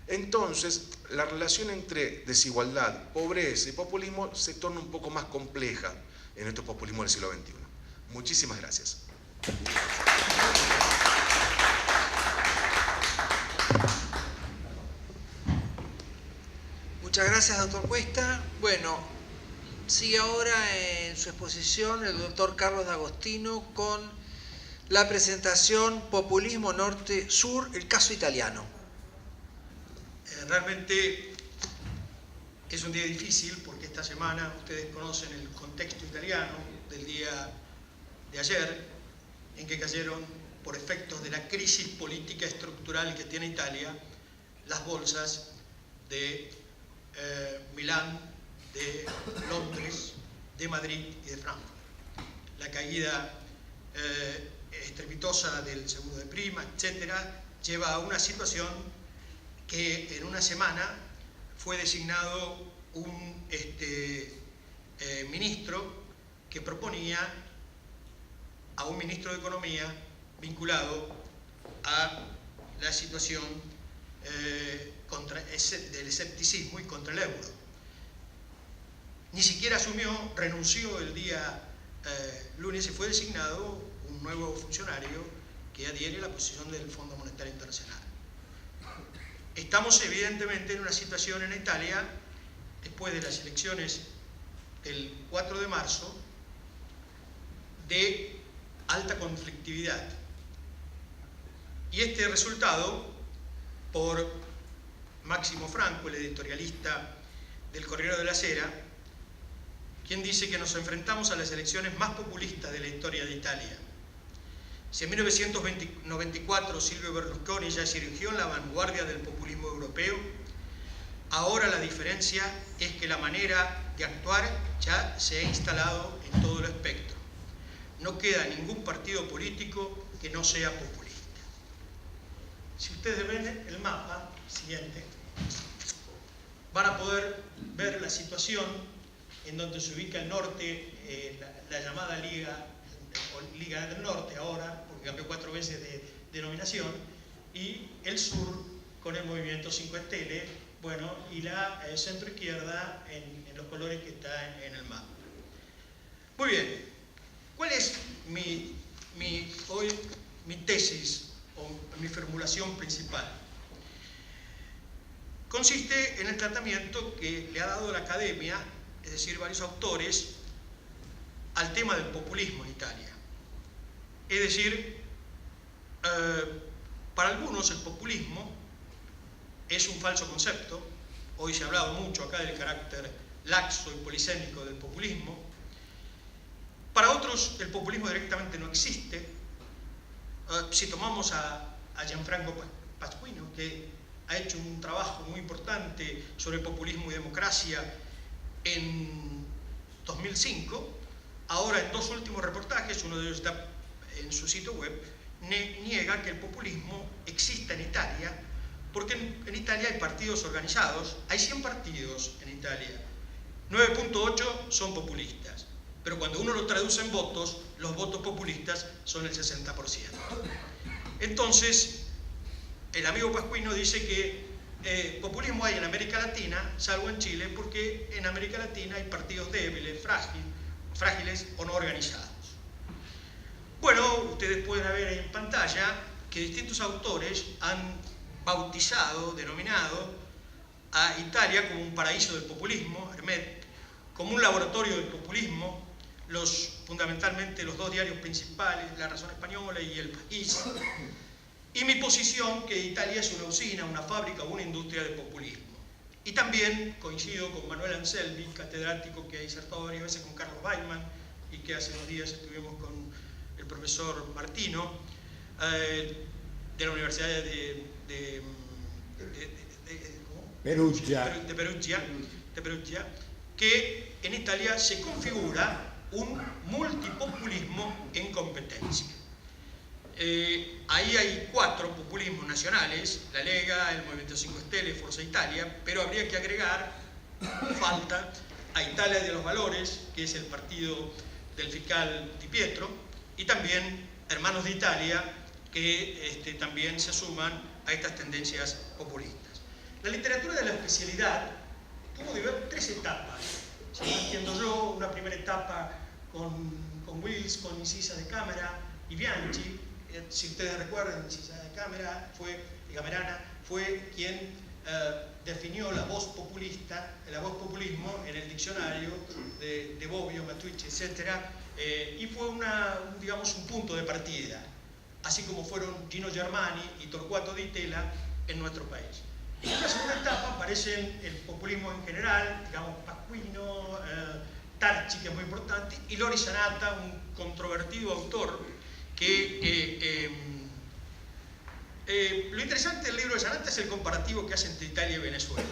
Entonces, la relación entre desigualdad, pobreza y populismo se torna un poco más compleja en estos populismos del siglo XXI. Muchísimas gracias. Muchas gracias, doctor Cuesta. Bueno, sigue ahora en su exposición el doctor Carlos D'Agostino con la presentación Populismo Norte-Sur, el caso italiano. Realmente es un día difícil porque esta semana ustedes conocen el contexto italiano del día de ayer, en que cayeron por efectos de la crisis política estructural que tiene Italia las bolsas de Milán, de Londres, de Madrid y de Frankfurt. La caída estrepitosa del seguro de prima, etcétera, lleva a una situación que en una semana fue designado un ministro que proponía a un ministro de Economía vinculado a la situación del escepticismo y contra el euro. Ni siquiera renunció el día lunes y fue designado un nuevo funcionario que adhiere a la posición del Fondo Monetario Internacional. Estamos evidentemente en una situación en Italia, después de las elecciones del 4 de marzo, de alta conflictividad. Y este resultado, por Máximo Franco, el editorialista del Corriere della Sera, quien dice que nos enfrentamos a las elecciones más populistas de la historia de Italia. Si en 1994 Silvio Berlusconi ya se erigió en la vanguardia del populismo europeo, ahora la diferencia es que la manera de actuar ya se ha instalado en todo el espectro. No queda ningún partido político que no sea populista. Si ustedes ven el mapa siguiente, van a poder ver la situación en donde se ubica el norte, la llamada Liga del Norte ahora, porque cambió 4 veces de denominación, y el sur con el movimiento 5 Stelle, bueno, y la centro izquierda en los colores que está en el mapa. Muy bien, ¿cuál es mi tesis o mi formulación principal? Consiste en el tratamiento que le ha dado la academia, es decir, varios autores, al tema del populismo en Italia. Es decir, para algunos el populismo es un falso concepto. Hoy se ha hablado mucho acá del carácter laxo y polisémico del populismo. Para otros el populismo directamente no existe. Si tomamos a Gianfranco Pasquino, que ha hecho un trabajo muy importante sobre populismo y democracia en 2005, ahora en 2 últimos reportajes, uno de ellos está en su sitio web, niega que el populismo exista en Italia, porque en Italia hay partidos organizados, hay 100 partidos en Italia, 9.8 son populistas, pero cuando uno lo traduce en votos, los votos populistas son el 60%. Entonces, el amigo Pasquino dice que populismo hay en América Latina, salvo en Chile, porque en América Latina hay partidos débiles, frágiles o no organizados. Bueno, ustedes pueden ver ahí en pantalla que distintos autores han denominado a Italia como un paraíso del populismo, Hermet, como un laboratorio del populismo, fundamentalmente los 2 diarios principales, La Razón Española y El País, y mi posición que Italia es una usina, una fábrica o una industria de populismo. Y también coincido con Manuel Anselmi, catedrático que ha disertado varias veces con Carlos Baiman y que hace unos días estuvimos con el profesor Martino de la Universidad de Perugia, que en Italia se configura un multipopulismo en competencia. Ahí hay 4 populismos nacionales, la Lega, el Movimiento 5 Stelle, Forza Italia, pero habría que agregar, falta, a Italia de los Valores, que es el partido del fiscal Di Pietro, y también Hermanos de Italia, que también se suman a estas tendencias populistas. La literatura de la especialidad tuvo 3 etapas. Si no entiendo yo, una primera etapa con Wills, con Incisa de Cámara y Bianchi. Si ustedes recuerdan, Incisa de Cámara fue quien definió la voz populista, el populismo en el diccionario de Bobbio, Matucci, etc. Y fue un punto de partida, así como fueron Gino Germani y Torquato Di Tella en nuestro país. En la segunda etapa aparecen el populismo en general, digamos Pasquino, Tarchi, que es muy importante, y Lori Sanata, un controvertido autor que lo interesante del libro de Sanata es el comparativo que hace entre Italia y Venezuela.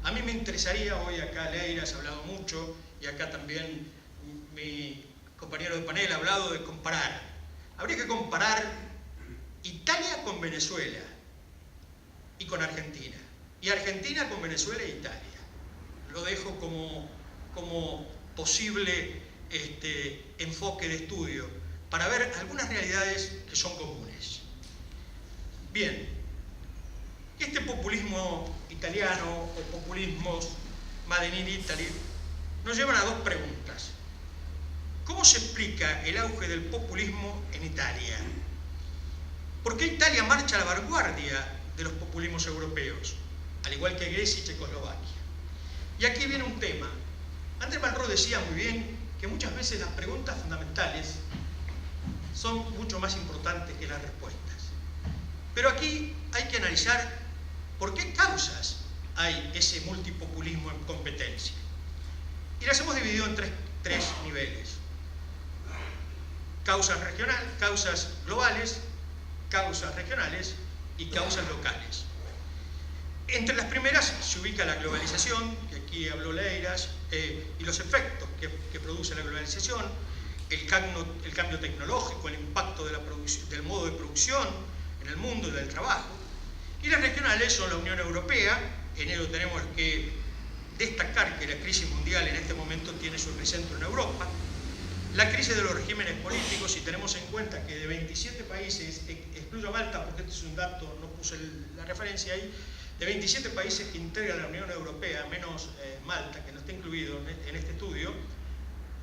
A mí me interesaría, hoy acá Leira se ha hablado mucho, y acá también mi compañero de panel ha hablado de comparar. Habría que comparar Italia con Venezuela y con Argentina, y Argentina con Venezuela e Italia. Lo dejo como posible enfoque de estudio para ver algunas realidades que son comunes. Bien, este populismo italiano o populismos Made in Italy nos llevan a dos preguntas. ¿Cómo se explica el auge del populismo en Italia? ¿Por qué Italia marcha a la vanguardia de los populismos europeos, al igual que Grecia y Checoslovaquia? Y aquí viene un tema. André Malraux decía muy bien que muchas veces las preguntas fundamentales son mucho más importantes que las respuestas. Pero aquí hay que analizar por qué causas hay ese multipopulismo en competencia. Y las hemos dividido en tres niveles. Causas regionales, causas globales, causas regionales y causas locales. Entre las primeras se ubica la globalización, que aquí habló Leiras, y los efectos que produce la globalización, el cambio tecnológico, el impacto de del modo de producción en el mundo del trabajo. Y las regionales son la Unión Europea. En ello tenemos que destacar que la crisis mundial en este momento tiene su epicentro en Europa. La crisis de los regímenes políticos, si tenemos en cuenta que de 27 países, excluyo Malta porque este es un dato, no puse la referencia ahí, de 27 países que integran la Unión Europea, menos Malta, que no está incluido en este estudio,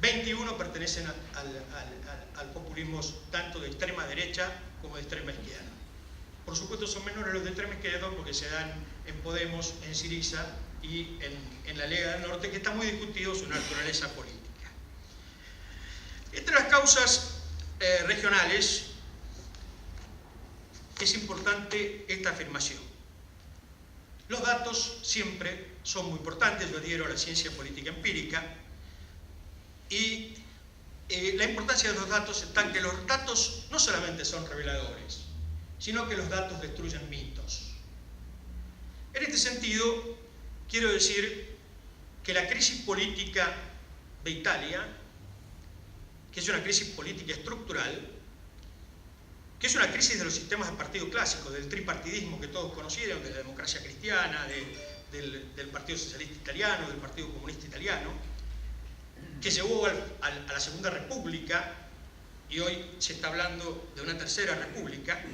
21 pertenecen al populismo tanto de extrema derecha como de extrema izquierda. Por supuesto son menores los de extrema izquierda porque se dan en Podemos, en Syriza y en la Lega del Norte, que está muy discutido su naturaleza política. Entre las causas regionales es importante esta afirmación. Los datos siempre son muy importantes, yo adhiero a la ciencia política empírica, y la importancia de los datos está en que los datos no solamente son reveladores, sino que los datos destruyen mitos. En este sentido, quiero decir que la crisis política de Italia, que es una crisis política estructural, que es una crisis de los sistemas de partido clásicos, del tripartidismo que todos conocieron, de la democracia cristiana, del Partido Socialista Italiano, del Partido Comunista Italiano, que llevó a la Segunda República, y hoy se está hablando de una Tercera República,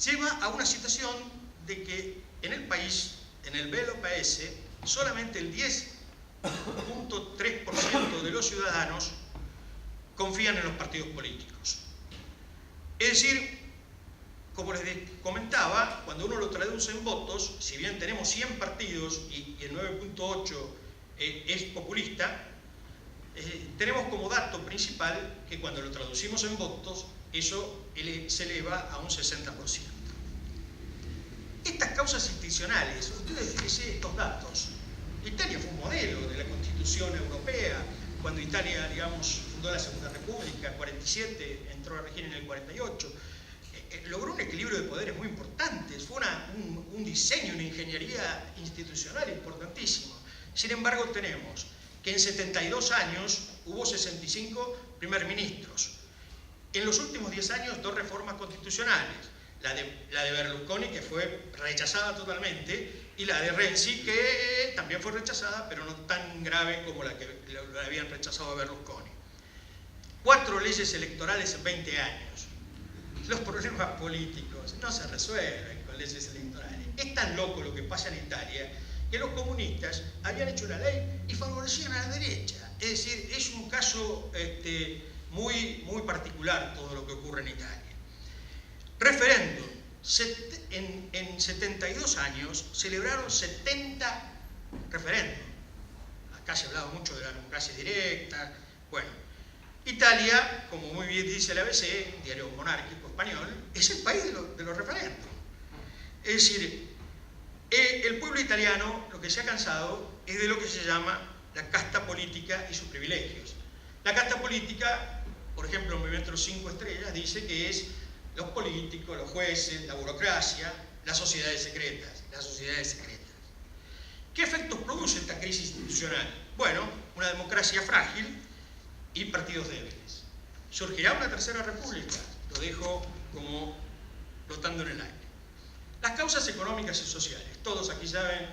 lleva a una situación de que en el país, en el belo paese, solamente el 10.3% de los ciudadanos confían en los partidos políticos. Es decir, como les comentaba, cuando uno lo traduce en votos, si bien tenemos 100 partidos y el 9.8 es populista, tenemos como dato principal que cuando lo traducimos en votos, eso se eleva a un 60%. Estas causas institucionales, ustedes fíjense estos datos. Italia fue un modelo de la Constitución Europea, cuando Italia, digamos, fundó la Segunda República, en 47, entró a regir en el 48, logró un equilibrio de poderes muy importante, fue un diseño, una ingeniería institucional importantísimo. Sin embargo, tenemos que en 72 años hubo 65 primer ministros. En los últimos 10 años, 2 reformas constitucionales. La de Berlusconi, que fue rechazada totalmente, y la de Renzi, que también fue rechazada, pero no tan grave como la que la habían rechazado a Berlusconi. 4 leyes electorales en 20 años. Los problemas políticos no se resuelven con leyes electorales. Es tan loco lo que pasa en Italia que los comunistas habían hecho una ley y favorecían a la derecha. Es decir, es un caso muy particular todo lo que ocurre en Italia. Referéndum. En 72 años celebraron 70 referéndums. Acá se ha hablado mucho de la democracia directa. Bueno, Italia, como muy bien dice el ABC, diario monárquico español, es el país de los referéndums. Es decir, el pueblo italiano lo que se ha cansado es de lo que se llama la casta política y sus privilegios. La casta política, por ejemplo, el movimiento de los 5 estrellas dice que es los políticos, los jueces, la burocracia, las sociedades secretas. ¿Qué efectos produce esta crisis institucional? Bueno, una democracia frágil y partidos débiles. ¿Surgirá una tercera república? Lo dejo como flotando en el aire. Las causas económicas y sociales. Todos aquí saben,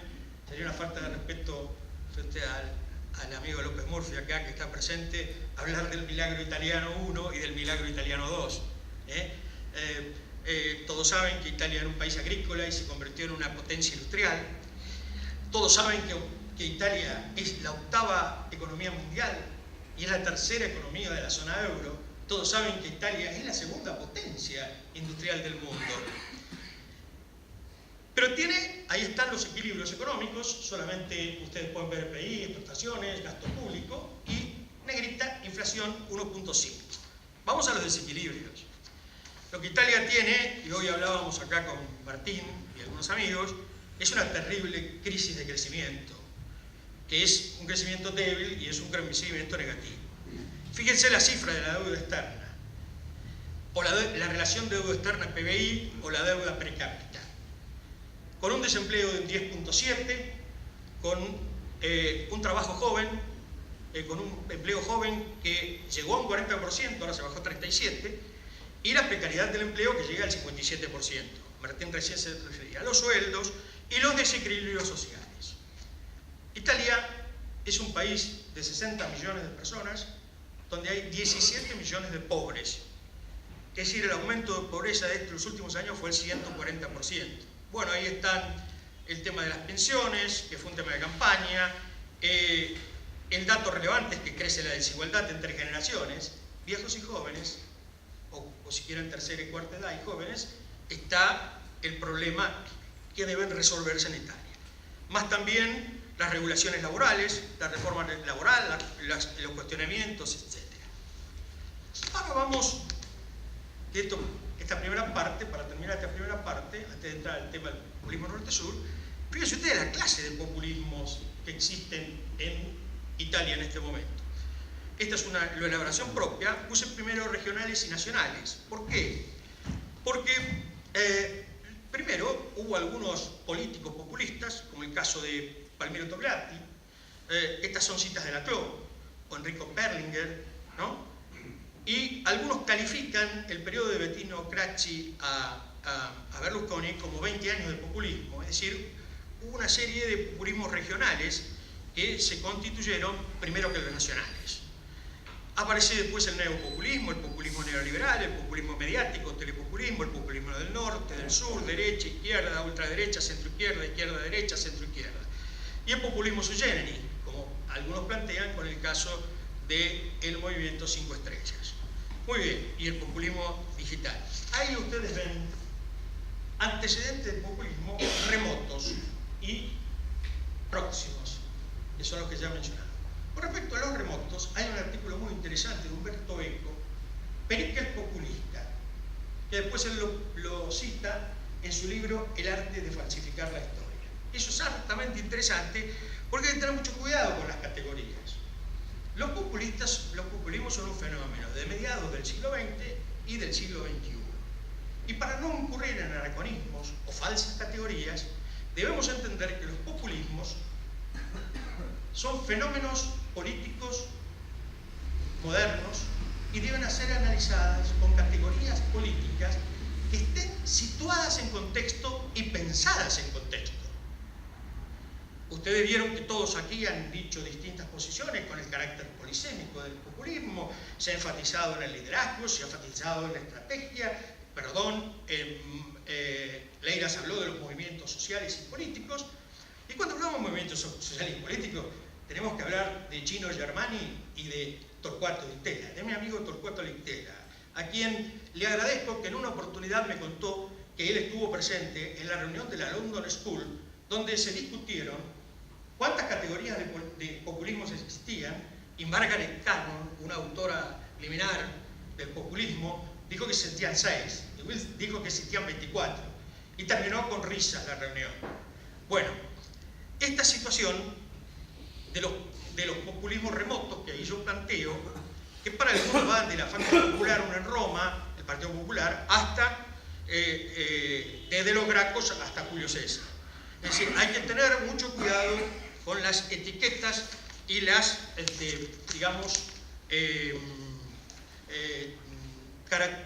sería una falta de respeto frente al amigo López Murphy acá que está presente, hablar del milagro italiano 1 y del milagro italiano 2. Todos saben que Italia era un país agrícola y se convirtió en una potencia industrial. Todos saben que Italia es la 8ª economía mundial y es la 3ª economía de la zona euro. Todos saben que Italia es la 2ª potencia industrial del mundo. Pero ahí están los equilibrios económicos, solamente ustedes pueden ver PIB, exportaciones, gasto público y negrita, inflación 1.5. Vamos a los desequilibrios. Lo que Italia tiene, y hoy hablábamos acá con Martín y algunos amigos, es una terrible crisis de crecimiento, que es un crecimiento débil y es un crecimiento negativo. Fíjense la cifra de la deuda externa, o la relación deuda externa PBI o la deuda per cápita, con un desempleo de un 10.7, con un trabajo joven, con un empleo joven que llegó a un 40%, ahora se bajó a 37%, y la precariedad del empleo que llega al 57%. Martín recién se refería a los sueldos y los desequilibrios sociales. Italia es un país de 60 millones de personas, donde hay 17 millones de pobres. Es decir, el aumento de pobreza de los últimos años fue el 140%. Bueno, ahí están el tema de las pensiones, que fue un tema de campaña. El dato relevante es que crece la desigualdad entre generaciones, viejos y jóvenes, o si quieren tercera y cuarta edad y jóvenes, está el problema que deben resolverse en Italia. Más también las regulaciones laborales, la reforma laboral, los cuestionamientos, etc. Ahora vamos, esta primera parte, para terminar esta primera parte, antes de entrar al tema del populismo norte-sur, fíjense ustedes la clase de populismos que existen en Italia en este momento. Esta es una elaboración propia, puse primero regionales y nacionales. ¿Por qué? Porque primero hubo algunos políticos populistas, como el caso de Palmiro Togliatti, estas son citas de Laclau, o Enrico Berlinguer, ¿no? Y algunos califican el periodo de Bettino Craxi a Berlusconi como 20 años de populismo, es decir, hubo una serie de populismos regionales que se constituyeron primero que los nacionales. Aparece después el neopopulismo, el populismo neoliberal, el populismo mediático, telepopulismo, el populismo del norte, del sur, derecha, izquierda, ultraderecha, centroizquierda, izquierda-derecha, centroizquierda. Y el populismo sui generis, como algunos plantean con el caso del movimiento 5 estrellas. Muy bien, y el populismo digital. Ahí ustedes ven antecedentes del populismo remotos y próximos, que son los que ya mencionamos. Con respecto a los remotos, hay un artículo muy interesante de Umberto Eco, Pericles el populista, que después él lo cita en su libro El arte de falsificar la historia. Eso es altamente interesante porque hay que tener mucho cuidado con las categorías. Los populismos son un fenómeno de mediados del siglo XX y del siglo XXI. Y para no incurrir en anacronismos o falsas categorías, debemos entender que los populismos son fenómenos políticos modernos y deben ser analizadas con categorías políticas que estén situadas en contexto y pensadas en contexto. Ustedes vieron que todos aquí han dicho distintas posiciones con el carácter polisémico del populismo, se ha enfatizado en el liderazgo, se ha enfatizado en la estrategia, Leiras habló de los movimientos sociales y políticos, y cuando hablamos de movimientos sociales y políticos, tenemos que hablar de Gino Germani y de Torquato Di Tella, de mi amigo Torquato Di Tella, a quien le agradezco que en una oportunidad me contó que él estuvo presente en la reunión de la London School, donde se discutieron cuántas categorías de populismos existían, y Margaret Cannon, una autora liminar del populismo, dijo que existían 6, y Will dijo que existían 24, y terminó con risas la reunión. Bueno, esta situación de los populismos remotos que ahí yo planteo, que para algunos van de la Faccia Popular, uno en Roma, el Partido Popular, hasta desde los Gracos hasta Julio César. Es decir, hay que tener mucho cuidado con las etiquetas y las, digamos,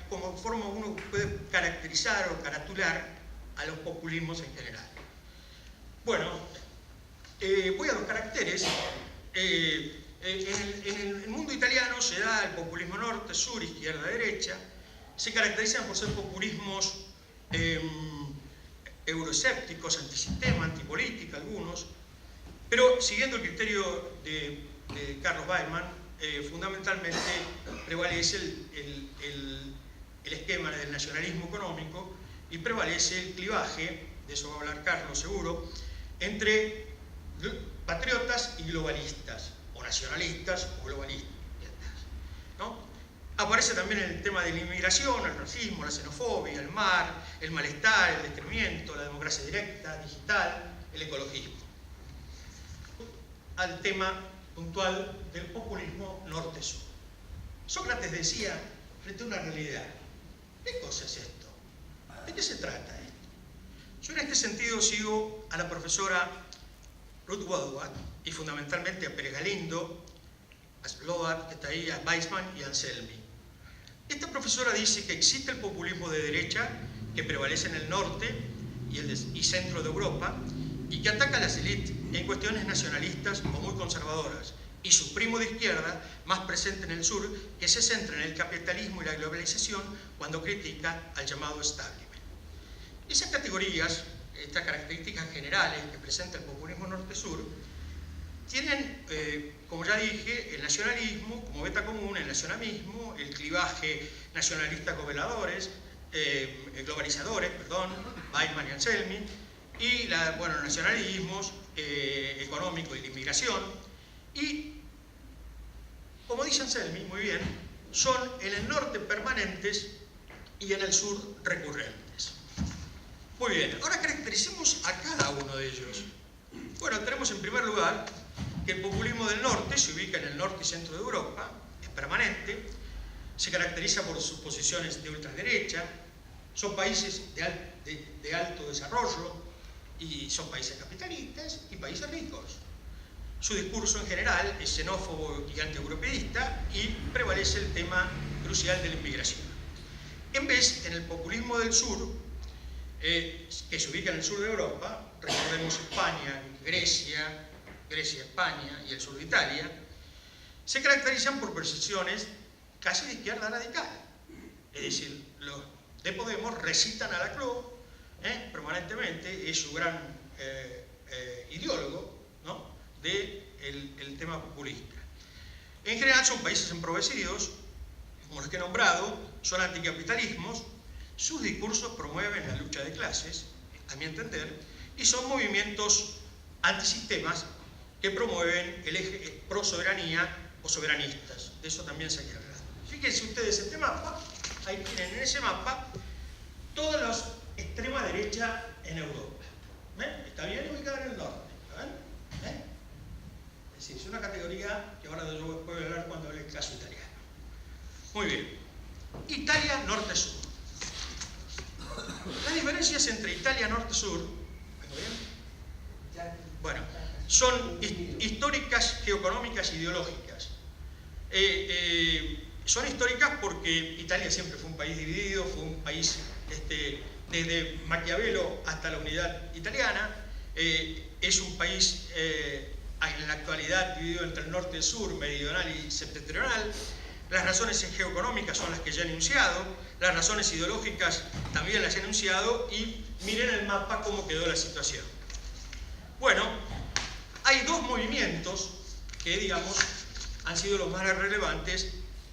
como forma uno puede caracterizar o caratular a los populismos en general. Bueno, voy a los caracteres. En el mundo italiano se da el populismo norte, sur, izquierda, derecha. Se caracterizan por ser populismos euroescépticos, antisistema, antipolítica, algunos. Pero siguiendo el criterio de Carlos Weidmann, fundamentalmente prevalece el esquema del nacionalismo económico y prevalece el clivaje, de eso va a hablar Carlos seguro, entre patriotas y globalistas, o nacionalistas o globalistas, ¿no? Aparece también el tema de la inmigración, el racismo, la xenofobia, el mar, el malestar, el detrimento, la democracia directa, digital, el ecologismo. Al tema puntual del populismo norte-sur. Sócrates decía, frente a una realidad, ¿qué cosa es esto? ¿De qué se trata esto? Yo en este sentido sigo a la profesora Ruth Woodward y fundamentalmente a Pérez Galindo, a Sloat, que está ahí, a Weizmann y a Anselmi. Esta profesora dice que existe el populismo de derecha que prevalece en el norte y centro de Europa y que ataca a las élites en cuestiones nacionalistas o muy conservadoras, y su primo de izquierda, más presente en el sur, que se centra en el capitalismo y la globalización cuando critica al llamado establishment. Esas categorías, estas características generales que presenta el populismo norte-sur, tienen, como ya dije, el nacionalismo como beta común, el nacionalismo, el clivaje nacionalista-globalizadores, Weizmann y Anselmi, y los nacionalismos económicos y de inmigración, y, como dice Anselmi muy bien, son en el norte permanentes y en el sur recurrentes. Muy bien, ahora caractericemos a cada uno de ellos. Bueno, tenemos en primer lugar que el populismo del norte se ubica en el norte y centro de Europa, es permanente, se caracteriza por sus posiciones de ultraderecha, son países de alto desarrollo y son países capitalistas y países ricos. Su discurso en general es xenófobo y antieuropeísta y prevalece el tema crucial de la inmigración. En vez, en el populismo del sur, que se ubica en el sur de Europa, recordemos España, Grecia, España y el sur de Italia, se caracterizan por percepciones casi de izquierda radical. Es decir, los de Podemos recitan a Laclau permanentemente, es su gran ideólogo, ¿no?, del tema populista. En general son países empobrecidos, como los que he nombrado, son anticapitalismos, sus discursos promueven la lucha de clases, a mi entender, y son movimientos antisistemas que promueven el eje pro-soberanía o soberanistas. De eso también se ha hablado. Fíjense ustedes este mapa, ahí tienen en ese mapa todas las extrema derecha en Europa. ¿Ven? Está bien ubicada en el norte. ¿Ven? ¿Ven? Es decir, es una categoría que ahora yo voy a hablar cuando hable el caso italiano. Muy bien. Italia norte-sur. Las diferencias entre Italia norte-sur, ¿vengo bien? Bueno, son históricas, geoeconómicas e ideológicas. Son históricas porque Italia siempre fue un país dividido, fue un país desde Maquiavelo hasta la unidad italiana, es un país en la actualidad dividido entre el norte y el sur, meridional y septentrional. Las razones geoeconómicas son las que ya he enunciado, las razones ideológicas también las he enunciado, y miren el mapa cómo quedó la situación. Bueno, hay dos movimientos que, digamos, han sido los más relevantes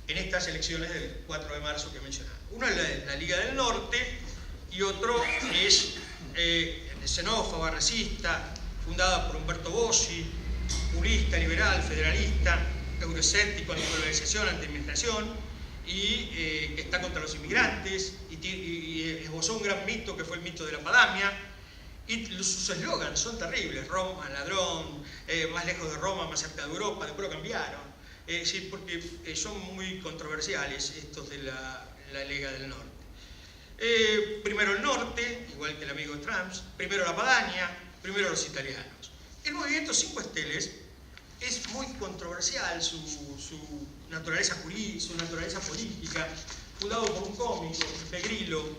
en estas elecciones del 4 de marzo que mencionaba. Uno es la Liga del Norte y otro es xenófoba, racista, fundada por Umberto Bossi, purista, liberal, federalista, euroescéptico, antiglobalización, antiinmigración, y que está contra los inmigrantes, y esbozó un gran mito que fue el mito de la Padamia, y sus eslogans son terribles: Roma, ladrón, más lejos de Roma, más cerca de Europa. Después lo cambiaron, es decir, porque son muy controversiales estos de la Liga del Norte. Primero el norte, igual que el amigo Trump, primero la Padania, primero los italianos. El movimiento Cinco Stelles es muy controversial, su naturaleza jurídica, su naturaleza política, fundado por un cómico, Pepe Grillo,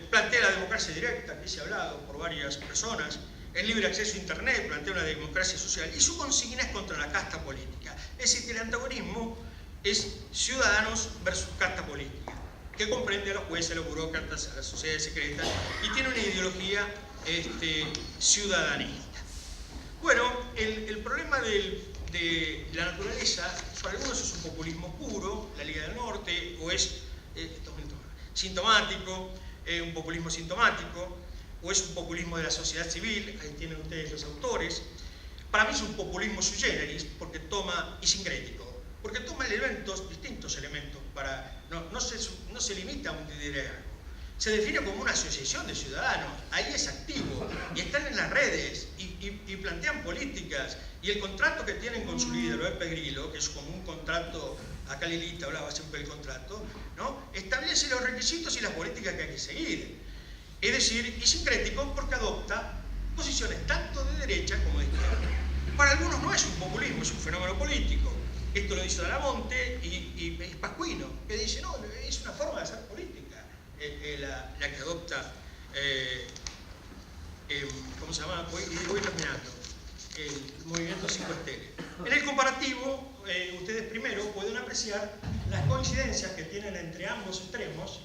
plantea la democracia directa, que se ha hablado por varias personas, el libre acceso a Internet, plantea una democracia social, y su consigna es contra la casta política. Es decir, que el antagonismo es ciudadanos versus casta política, que comprende a los jueces, a los burócratas, a las sociedades secretas, y tiene una ideología ciudadanista. Bueno, el problema de la naturaleza, para algunos es un populismo puro, la Liga del Norte, o es sintomático, un populismo sintomático, o es un populismo de la sociedad civil, ahí tienen ustedes los autores. Para mí es un populismo sui generis, porque toma, y sincrético, porque toma elementos, distintos elementos, no se limita a un liderazgo. Se define como una asociación de ciudadanos, ahí es activo, y están en las redes, y plantean políticas, y el contrato que tienen con su líder, Beppe Grillo, que es como un contrato, acá Lilita hablaba siempre del contrato, ¿no? Establece los requisitos y las políticas que hay que seguir. Es decir, y sincrético porque adopta posiciones tanto de derecha como de izquierda. Para algunos no es un populismo, es un fenómeno político. Esto lo dice Dalamonte y Pascuino, que dice, no, es una forma de hacer política, la que adopta, ¿cómo se llama? Voy terminando, el movimiento 5 Estrellas. En el comparativo, ustedes primero pueden apreciar las coincidencias que tienen entre ambos extremos.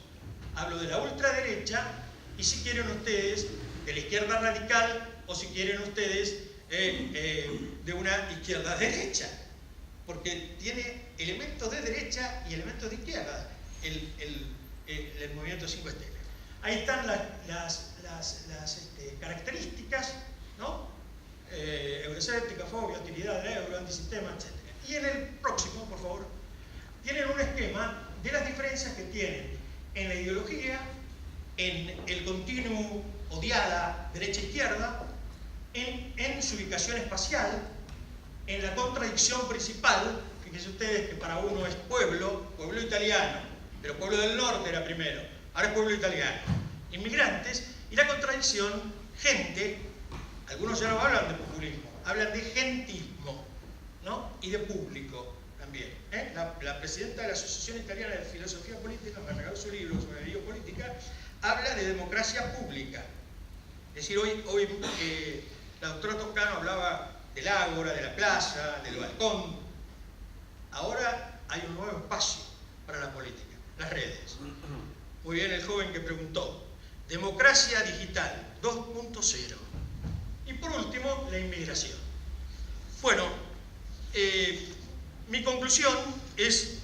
Hablo de la ultraderecha y, si quieren ustedes, de la izquierda radical, o si quieren ustedes, de una izquierda derecha, porque tiene elementos de derecha y elementos de izquierda el movimiento 5 Estrellas. Ahí están las características, ¿no? Eurocéptica, fobia, utilidad del euro, antisistema, etc. Y en el próximo, por favor, tienen un esquema de las diferencias que tienen en la ideología, en el continuo odiada derecha-izquierda, en su ubicación espacial, en la contradicción principal. Fíjense ustedes que para uno es pueblo italiano, pero pueblo del norte era primero, ahora es pueblo italiano, inmigrantes, y la contradicción, gente. Algunos ya no hablan de populismo, hablan de gentismo, ¿no? Y de público también. La presidenta de la Asociación Italiana de Filosofía Política, me regaló su libro sobre la biopolítica, habla de democracia pública. Es decir, hoy la doctora Toscano hablaba del ágora, de la plaza, del balcón. Ahora hay un nuevo espacio para la política, las redes. Muy bien el joven que preguntó, democracia digital 2.0. Y por último, la inmigración. Bueno, mi conclusión es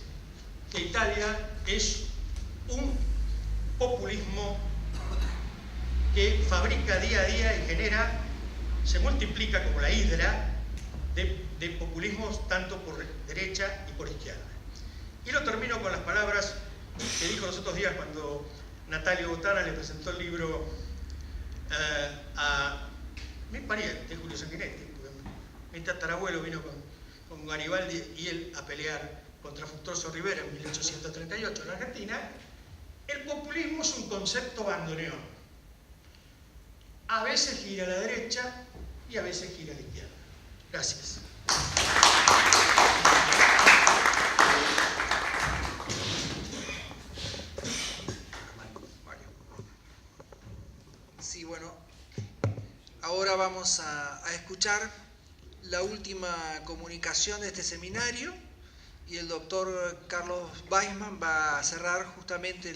que Italia es un populismo que fabrica día a día y genera, se multiplica como la hidra de populismos tanto por derecha y por izquierda. Y lo termino con las palabras que dijo los otros días cuando Natalia Botana le presentó el libro a mi pariente, Julio Sanguinetti, porque mi tatarabuelo vino con Garibaldi y él a pelear contra Fructuoso Rivera en 1838 en la Argentina. El populismo es un concepto bandoneón. A veces gira a la derecha y a veces gira a la izquierda. Gracias. Sí, bueno, ahora vamos a escuchar la última comunicación de este seminario y el doctor Carlos Weisman va a cerrar justamente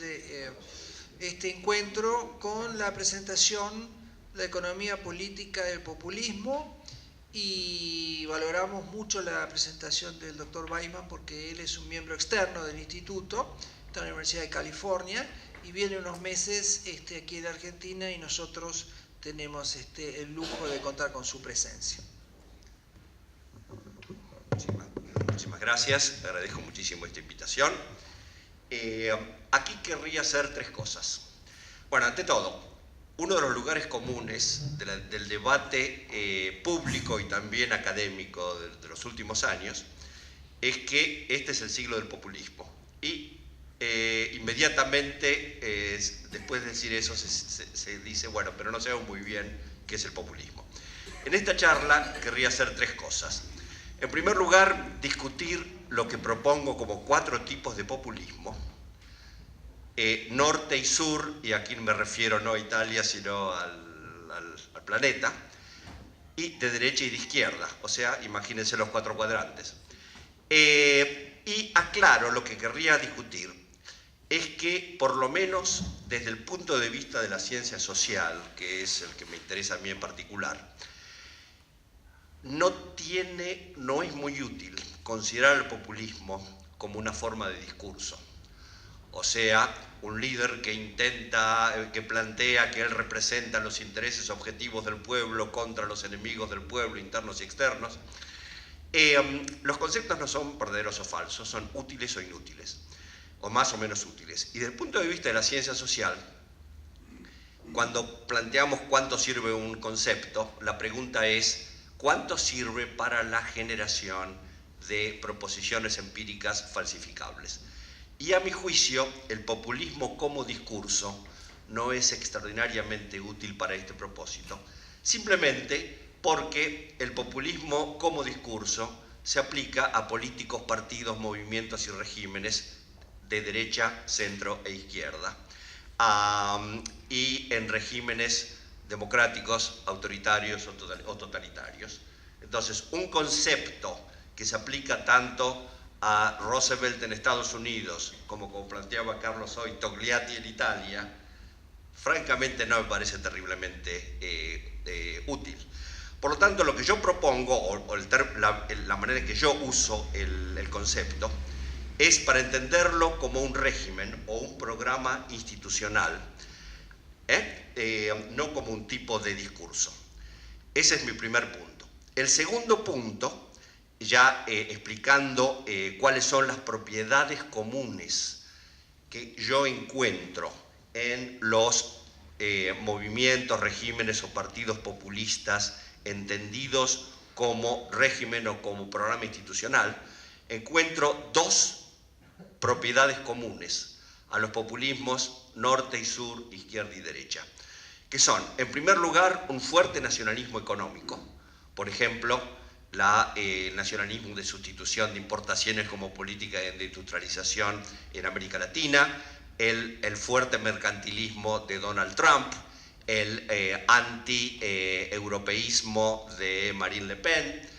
este encuentro con la presentación de la economía política del populismo, y valoramos mucho la presentación del doctor Weisman porque él es un miembro externo del instituto, está en la Universidad de California y viene unos meses aquí en la Argentina, y nosotros tenemos el lujo de contar con su presencia. Muchísimas gracias, le agradezco muchísimo esta invitación. Aquí querría hacer tres cosas. Bueno, ante todo, uno de los lugares comunes del debate público y también académico de los últimos años es que este es el siglo del populismo. Y inmediatamente, después de decir eso, se dice, bueno, pero no sabemos muy bien qué es el populismo. En esta charla querría hacer tres cosas. En primer lugar, discutir lo que propongo como 4 tipos de populismo, norte y sur, y aquí me refiero no a Italia, sino al planeta, y de derecha y de izquierda, o sea, imagínense los 4 cuadrantes. Y aclaro, lo que querría discutir es que, por lo menos desde el punto de vista de la ciencia social, que es el que me interesa a mí en particular, no es muy útil considerar el populismo como una forma de discurso. O sea, un líder que plantea que él representa los intereses objetivos del pueblo contra los enemigos del pueblo, internos y externos. Los conceptos no son verdaderos o falsos, son útiles o inútiles, o más o menos útiles. Y desde el punto de vista de la ciencia social, cuando planteamos cuánto sirve un concepto, la pregunta es ¿cuánto sirve para la generación de proposiciones empíricas falsificables? Y a mi juicio, el populismo como discurso no es extraordinariamente útil para este propósito, simplemente porque el populismo como discurso se aplica a políticos, partidos, movimientos y regímenes de derecha, centro e izquierda, y en regímenes democráticos, autoritarios o totalitarios. Entonces, un concepto que se aplica tanto a Roosevelt en Estados Unidos, como planteaba Carlos hoy, Togliatti en Italia, francamente no me parece terriblemente útil. Por lo tanto, lo que yo propongo, o la manera en que yo uso el concepto, es para entenderlo como un régimen o un programa institucional, no como un tipo de discurso. Ese es mi primer punto. El segundo punto, ya explicando cuáles son las propiedades comunes que yo encuentro en los movimientos, regímenes o partidos populistas entendidos como régimen o como programa institucional, encuentro 2 propiedades comunes a los populismos norte y sur, izquierda y derecha, que son, en primer lugar, un fuerte nacionalismo económico, por ejemplo, el nacionalismo de sustitución de importaciones como política de industrialización en América Latina, el fuerte mercantilismo de Donald Trump, el anti-europeísmo de Marine Le Pen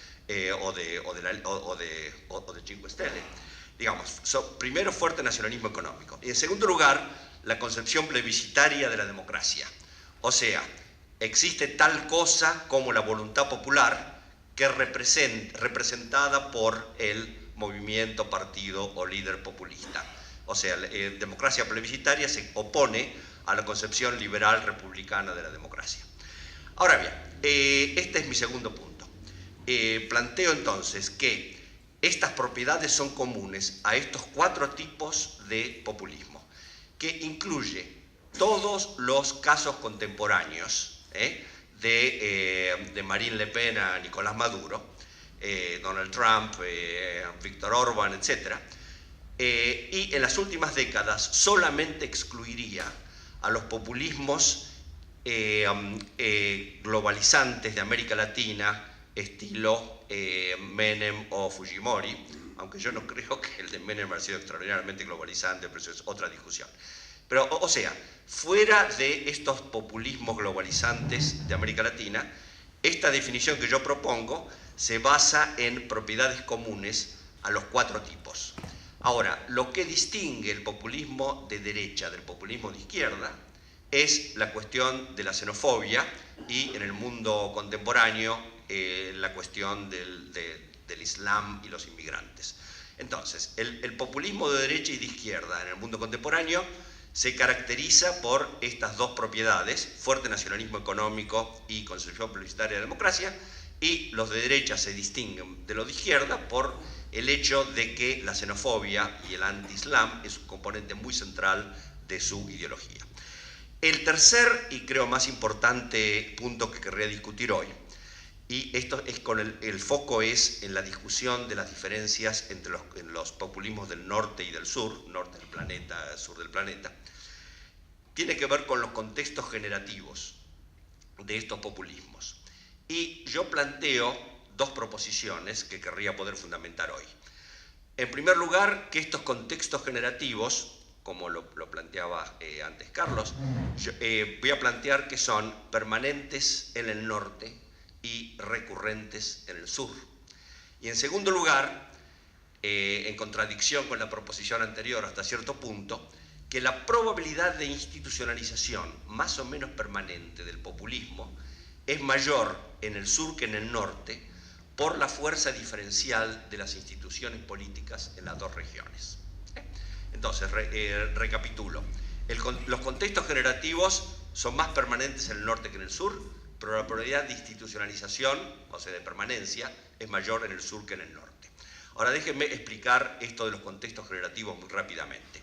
o de Cinque Stelle. Digamos, primero, fuerte nacionalismo económico. Y en segundo lugar, la concepción plebiscitaria de la democracia. O sea, existe tal cosa como la voluntad popular que representada por el movimiento, partido o líder populista. O sea, la democracia plebiscitaria se opone a la concepción liberal republicana de la democracia. Ahora bien, este es mi segundo punto. Planteo entonces que estas propiedades son comunes a estos 4 tipos de populismo, que incluye todos los casos contemporáneos, de Marine Le Pen a Nicolás Maduro, Donald Trump, Víctor Orbán, etc. Y en las últimas décadas solamente excluiría a los populismos globalizantes de América Latina, estilo Menem o Fujimori, aunque yo no creo que el de Menem haya sido extraordinariamente globalizante, pero eso es otra discusión. Pero, o sea, fuera de estos populismos globalizantes de América Latina, esta definición que yo propongo se basa en propiedades comunes a los 4 tipos. Ahora, lo que distingue el populismo de derecha del populismo de izquierda es la cuestión de la xenofobia y, en el mundo contemporáneo, la cuestión del Islam y los inmigrantes. Entonces, el populismo de derecha y de izquierda en el mundo contemporáneo se caracteriza por estas 2 propiedades, fuerte nacionalismo económico y concepción plebiscitaria de la democracia, y los de derecha se distinguen de los de izquierda por el hecho de que la xenofobia y el anti-islam es un componente muy central de su ideología. El tercer y creo más importante punto que querría discutir hoy, y esto es con el foco es en la discusión de las diferencias entre los populismos del norte y del sur, norte del planeta, sur del planeta, tiene que ver con los contextos generativos de estos populismos. Y yo planteo 2 proposiciones que querría poder fundamentar hoy. En primer lugar, que estos contextos generativos, como lo planteaba antes Carlos, voy a plantear que son permanentes en el norte y recurrentes en el sur. Y en segundo lugar, en contradicción con la proposición anterior hasta cierto punto, que la probabilidad de institucionalización más o menos permanente del populismo es mayor en el sur que en el norte por la fuerza diferencial de las instituciones políticas en las dos regiones. Entonces, recapitulo. Los contextos generativos son más permanentes en el norte que en el sur, pero la probabilidad de institucionalización, o sea, de permanencia, es mayor en el sur que en el norte. Ahora déjenme explicar esto de los contextos generativos muy rápidamente.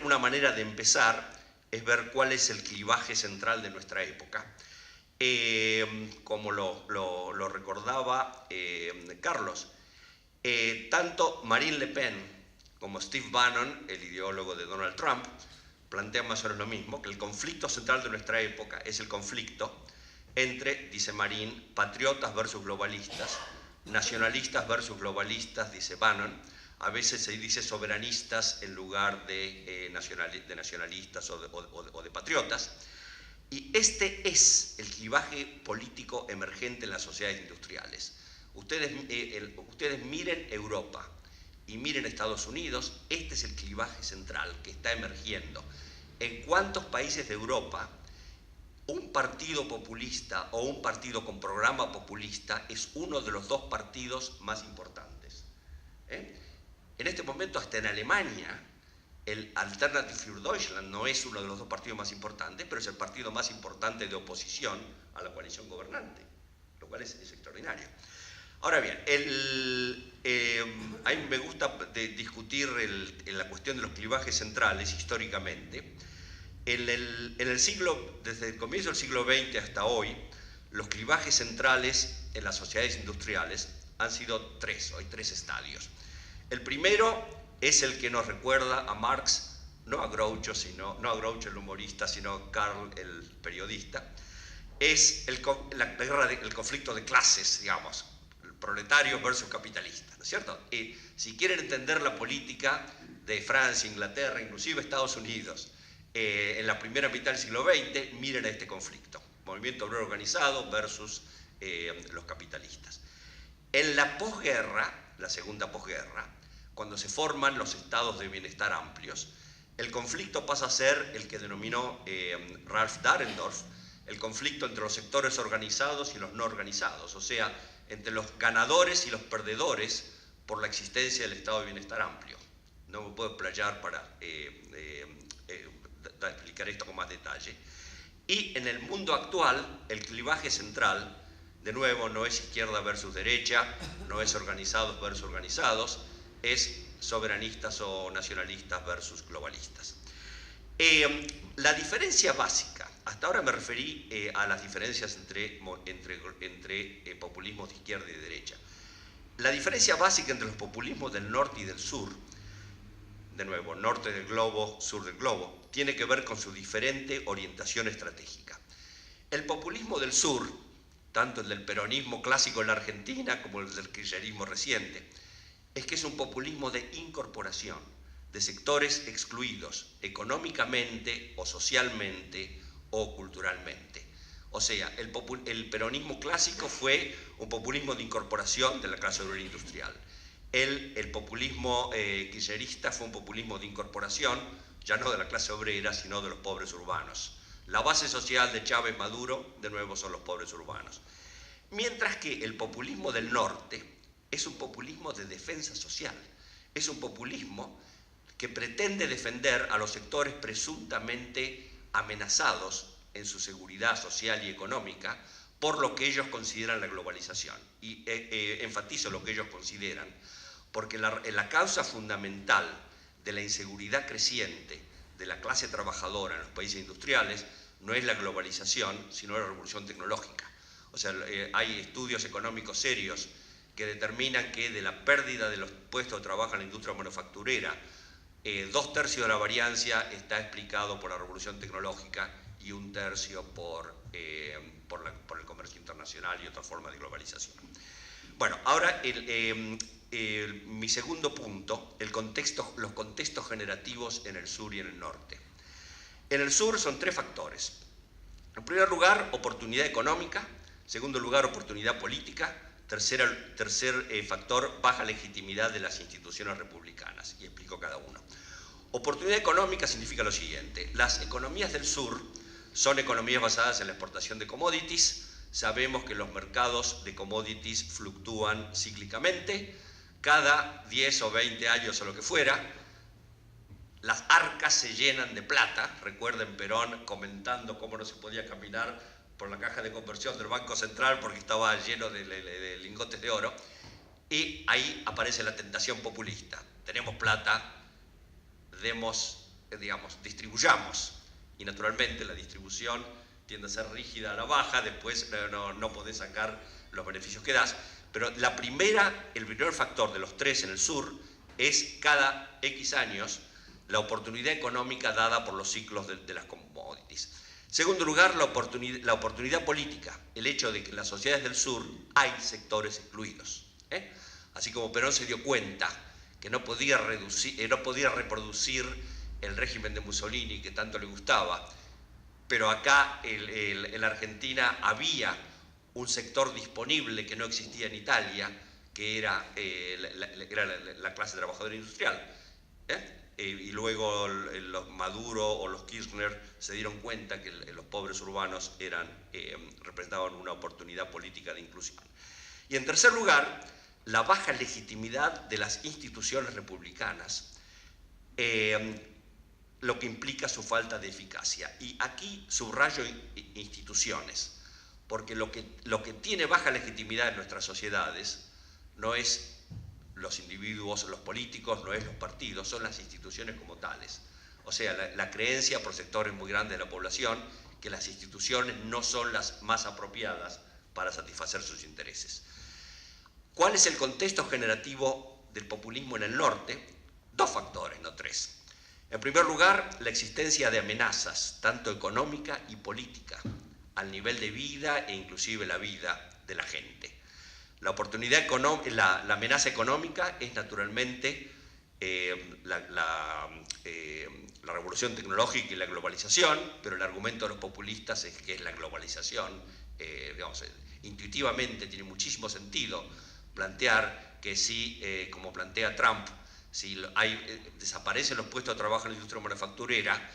Una manera de empezar es ver cuál es el clivaje central de nuestra época. Como lo recordaba Carlos, tanto Marine Le Pen como Steve Bannon, el ideólogo de Donald Trump, plantean más o menos lo mismo, que el conflicto central de nuestra época es el conflicto entre, dice Marine, patriotas versus globalistas, nacionalistas versus globalistas, dice Bannon. A veces se dice soberanistas en lugar de nacionalistas o de patriotas. Y este es el clivaje político emergente en las sociedades industriales. Ustedes miren Europa y miren Estados Unidos, este es el clivaje central que está emergiendo. ¿En cuántos países de Europa un partido populista o un partido con programa populista es uno de los dos partidos más importantes? En este momento, hasta en Alemania, el Alternative für Deutschland no es uno de los dos partidos más importantes, pero es el partido más importante de oposición a la coalición gobernante, lo cual es extraordinario. Ahora bien, a mí me gusta discutir la cuestión de los clivajes centrales históricamente. Desde el comienzo del siglo XX hasta hoy, los clivajes centrales en las sociedades industriales han sido tres, hay tres estadios. El primero es el que nos recuerda a Marx, no a Groucho el humorista, sino a Karl el periodista. Es el conflicto de clases, digamos, el proletario versus capitalista, ¿no es cierto? Y si quieren entender la política de Francia, Inglaterra, inclusive Estados Unidos, en la primera mitad del siglo XX, miren a este conflicto, movimiento obrero organizado versus los capitalistas. En la posguerra, la segunda posguerra, cuando se forman los estados de bienestar amplios, el conflicto pasa a ser el que denominó Ralph Dahrendorf, el conflicto entre los sectores organizados y los no organizados, o sea, entre los ganadores y los perdedores por la existencia del estado de bienestar amplio. No me puedo explayar para explicar esto con más detalle. Y en el mundo actual, el clivaje central, de nuevo, no es izquierda versus derecha, no es organizados versus organizados, es soberanistas o nacionalistas versus globalistas. La diferencia básica, hasta ahora me referí a las diferencias entre populismos de izquierda y de derecha. La diferencia básica entre los populismos del norte y del sur, de nuevo, norte del globo, sur del globo, tiene que ver con su diferente orientación estratégica. El populismo del sur, tanto el del peronismo clásico en la Argentina como el del kirchnerismo reciente, es que es un populismo de incorporación de sectores excluidos económicamente o socialmente o culturalmente. O sea, el peronismo clásico fue un populismo de incorporación de la clase obrera industrial. El populismo kirchnerista fue un populismo de incorporación, ya no de la clase obrera, sino de los pobres urbanos. La base social de Chávez Maduro, de nuevo, son los pobres urbanos. Mientras que el populismo del norte es un populismo de defensa social, es un populismo que pretende defender a los sectores presuntamente amenazados en su seguridad social y económica por lo que ellos consideran la globalización. Y enfatizo lo que ellos consideran, porque la causa fundamental de la inseguridad creciente de la clase trabajadora en los países industriales no es la globalización, sino la revolución tecnológica. O sea, hay estudios económicos serios que determinan que de la pérdida de los puestos de trabajo en la industria manufacturera, 2/3 de la variancia está explicado por la revolución tecnológica y 1/3 por el comercio internacional y otra forma de globalización. Bueno, ahora mi segundo punto, los contextos generativos en el sur y en el norte. En el sur son tres factores. En primer lugar, oportunidad económica. Segundo lugar, oportunidad política. Tercer factor, baja legitimidad de las instituciones republicanas. Y explico cada uno. Oportunidad económica significa lo siguiente. Las economías del sur son economías basadas en la exportación de commodities. Sabemos que los mercados de commodities fluctúan cíclicamente. Cada 10 o 20 años o lo que fuera, las arcas se llenan de plata. Recuerden Perón comentando cómo no se podía caminar por la caja de conversión del Banco Central porque estaba lleno de lingotes de oro. Y ahí aparece la tentación populista. Tenemos plata, distribuyamos. Y naturalmente la distribución tiende a ser rígida a la baja, después no podés sacar los beneficios que das. Pero el primer factor de los tres en el sur es cada X años la oportunidad económica dada por los ciclos de las commodities. Segundo lugar, la oportunidad política, el hecho de que en las sociedades del sur hay sectores excluidos. Así como Perón se dio cuenta que no podía reproducir el régimen de Mussolini que tanto le gustaba, pero acá en la Argentina había un sector disponible que no existía en Italia, que era la clase trabajadora industrial. Y luego los Maduro o los Kirchner se dieron cuenta que los pobres urbanos representaban una oportunidad política de inclusión. Y en tercer lugar, la baja legitimidad de las instituciones republicanas, lo que implica su falta de eficacia. Y aquí subrayo instituciones, porque lo que tiene baja legitimidad en nuestras sociedades no es los individuos, los políticos, no es los partidos, son las instituciones como tales. O sea, la creencia por sectores muy grandes de la población que las instituciones no son las más apropiadas para satisfacer sus intereses. ¿Cuál es el contexto generativo del populismo en el norte? Dos factores, no tres. En primer lugar, la existencia de amenazas, tanto económica y política, al nivel de vida e inclusive la vida de la gente. La amenaza económica es naturalmente la revolución tecnológica y la globalización, pero el argumento de los populistas es que es la globalización. Intuitivamente tiene muchísimo sentido plantear que si, como plantea Trump, si desaparecen los puestos de trabajo en la industria manufacturera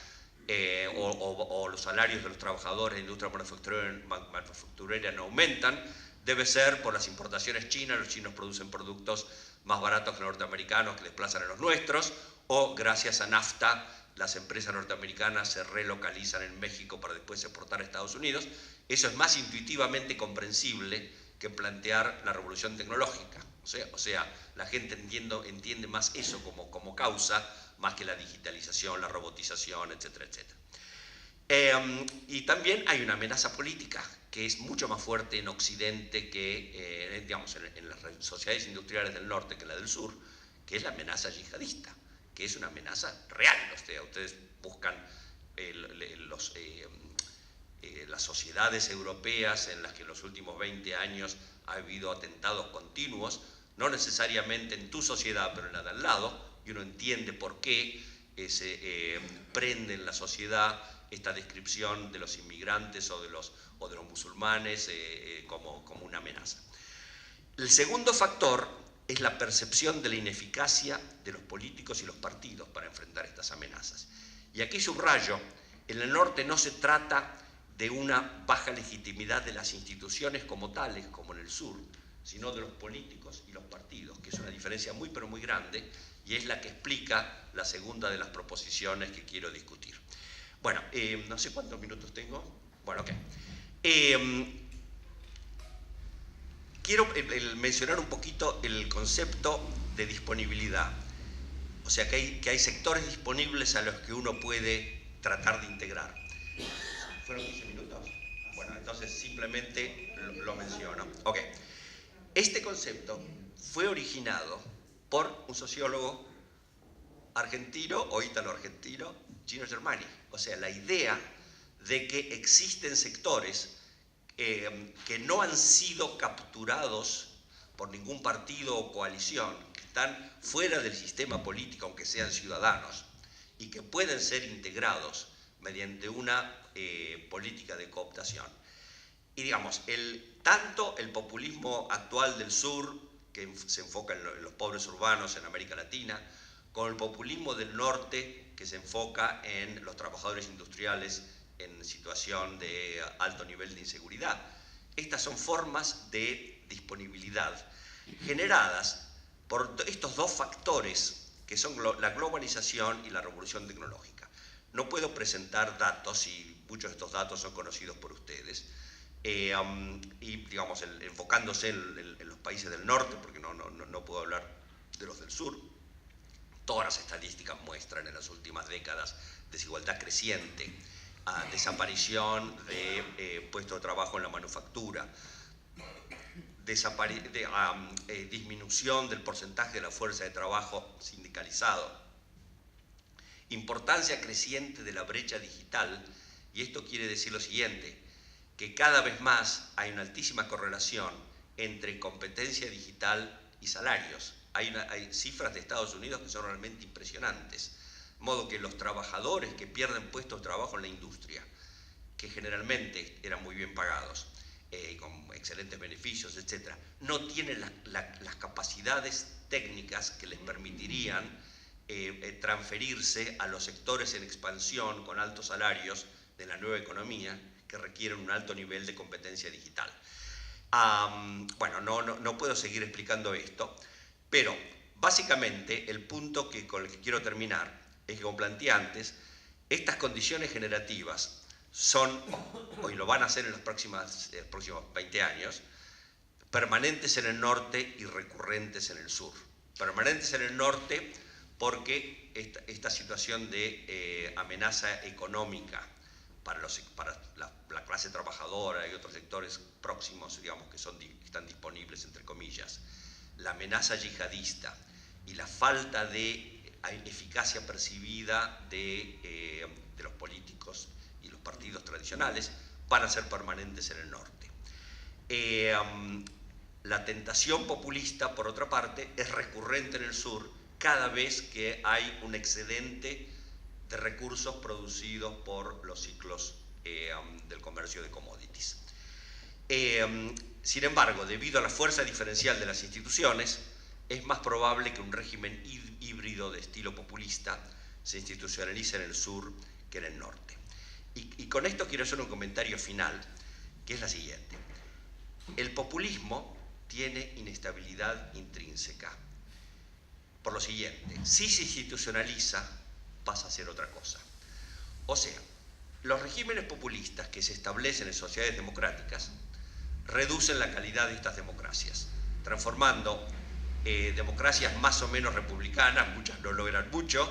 o los salarios de los trabajadores de la industria manufacturera no aumentan, debe ser por las importaciones chinas. Los chinos producen productos más baratos que los norteamericanos que desplazan a los nuestros, o gracias a NAFTA las empresas norteamericanas se relocalizan en México para después exportar a Estados Unidos. Eso es más intuitivamente comprensible que plantear la revolución tecnológica. O sea, la gente entiende más eso como causa, más que la digitalización, la robotización, etcétera, etcétera. Y también hay una amenaza política que es mucho más fuerte en Occidente que en las sociedades industriales del norte que en la del sur, que es la amenaza yihadista, que es una amenaza real. Ustedes buscan las sociedades europeas en las que en los últimos 20 años ha habido atentados continuos, no necesariamente en tu sociedad, pero en la de al lado, y uno entiende por qué se prende en la sociedad esta descripción de los inmigrantes o de los musulmanes como una amenaza. El segundo factor es la percepción de la ineficacia de los políticos y los partidos para enfrentar estas amenazas. Y aquí subrayo, en el norte no se trata de una baja legitimidad de las instituciones como tales, como en el sur, sino de los políticos y los partidos, que es una diferencia muy pero muy grande, y es la que explica la segunda de las proposiciones que quiero discutir. Bueno, no sé cuántos minutos tengo. Bueno, ok. Quiero mencionar un poquito el concepto de disponibilidad. O sea, que hay sectores disponibles a los que uno puede tratar de integrar. ¿Fueron 15 minutos? Bueno, entonces simplemente lo menciono. Ok. Este concepto fue originado por un sociólogo argentino o ítalo-argentino, Gino Germani. O sea, la idea de que existen sectores que no han sido capturados por ningún partido o coalición, que están fuera del sistema político, aunque sean ciudadanos, y que pueden ser integrados mediante una política de cooptación. Y digamos, tanto el populismo actual del sur, que se enfoca en los pobres urbanos en América Latina, como el populismo del norte, que se enfoca en los trabajadores industriales en situación de alto nivel de inseguridad. Estas son formas de disponibilidad generadas por estos dos factores, que son la globalización y la revolución tecnológica. No puedo presentar datos, y muchos de estos datos son conocidos por ustedes, y digamos, enfocándose en los países del norte, porque no puedo hablar de los del sur. Todas las estadísticas muestran en las últimas décadas desigualdad creciente, desaparición de puestos de trabajo en la manufactura, disminución del porcentaje de la fuerza de trabajo sindicalizado, importancia creciente de la brecha digital, y esto quiere decir lo siguiente, que cada vez más hay una altísima correlación entre competencia digital y salarios. Hay cifras de Estados Unidos que son realmente impresionantes, de modo que los trabajadores que pierden puestos de trabajo en la industria, que generalmente eran muy bien pagados, con excelentes beneficios, etc., no tienen las capacidades técnicas que les permitirían transferirse a los sectores en expansión con altos salarios de la nueva economía, que requieren un alto nivel de competencia digital. Bueno, no puedo seguir explicando esto, pero básicamente el punto con el que quiero terminar es que, como planteé antes, estas condiciones generativas son, hoy lo van a ser en los próximos 20 años, permanentes en el norte y recurrentes en el sur. Permanentes en el norte porque esta situación de amenaza económica para la clase trabajadora y otros sectores próximos, digamos, que están disponibles, entre comillas, la amenaza yihadista y la falta de eficacia percibida de los políticos y los partidos tradicionales van a ser permanentes en el norte. La tentación populista, por otra parte, es recurrente en el sur cada vez que hay un excedente de recursos producidos por los ciclos del comercio de commodities. Sin embargo, debido a la fuerza diferencial de las instituciones, es más probable que un régimen híbrido de estilo populista se institucionalice en el sur que en el norte. Y con esto quiero hacer un comentario final, que es la siguiente. El populismo tiene inestabilidad intrínseca. Por lo siguiente, si se institucionaliza, pasa a ser otra cosa. O sea, los regímenes populistas que se establecen en sociedades democráticas reducen la calidad de estas democracias, transformando democracias más o menos republicanas, muchas no logran mucho,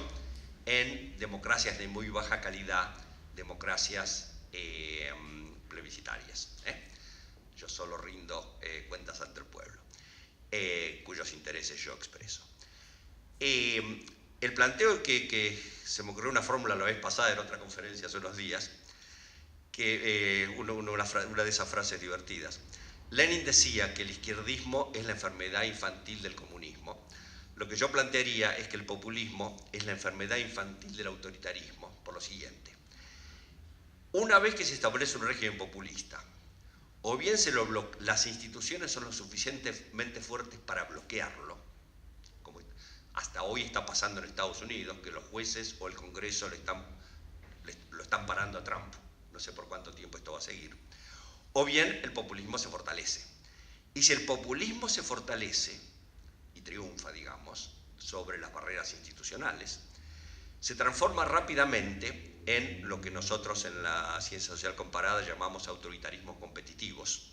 en democracias de muy baja calidad, democracias plebiscitarias. Yo solo rindo cuentas ante el pueblo, cuyos intereses yo expreso. El planteo que se me ocurrió una fórmula la vez pasada en otra conferencia hace unos días, que una de esas frases divertidas. Lenin decía que el izquierdismo es la enfermedad infantil del comunismo. Lo que yo plantearía es que el populismo es la enfermedad infantil del autoritarismo, por lo siguiente. Una vez que se establece un régimen populista, o bien las instituciones son lo suficientemente fuertes para bloquearlo, como hasta hoy está pasando en Estados Unidos, que los jueces o el Congreso lo están parando a Trump. No sé por cuánto tiempo esto va a seguir. O bien el populismo se fortalece. Y si el populismo se fortalece y triunfa, digamos, sobre las barreras institucionales, se transforma rápidamente en lo que nosotros en la ciencia social comparada llamamos autoritarismos competitivos,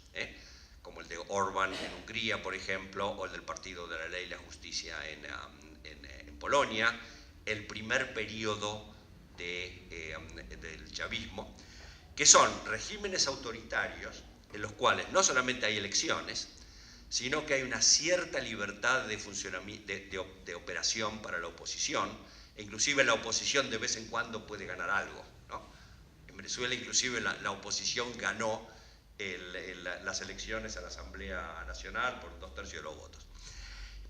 como el de Orbán en Hungría, por ejemplo, o el del Partido de la Ley y la Justicia en Polonia, el primer periodo del chavismo, que son regímenes autoritarios en los cuales no solamente hay elecciones, sino que hay una cierta libertad de operación para la oposición, e inclusive la oposición de vez en cuando puede ganar algo, ¿no? En Venezuela inclusive la oposición ganó las elecciones a la Asamblea Nacional por 2/3 de los votos.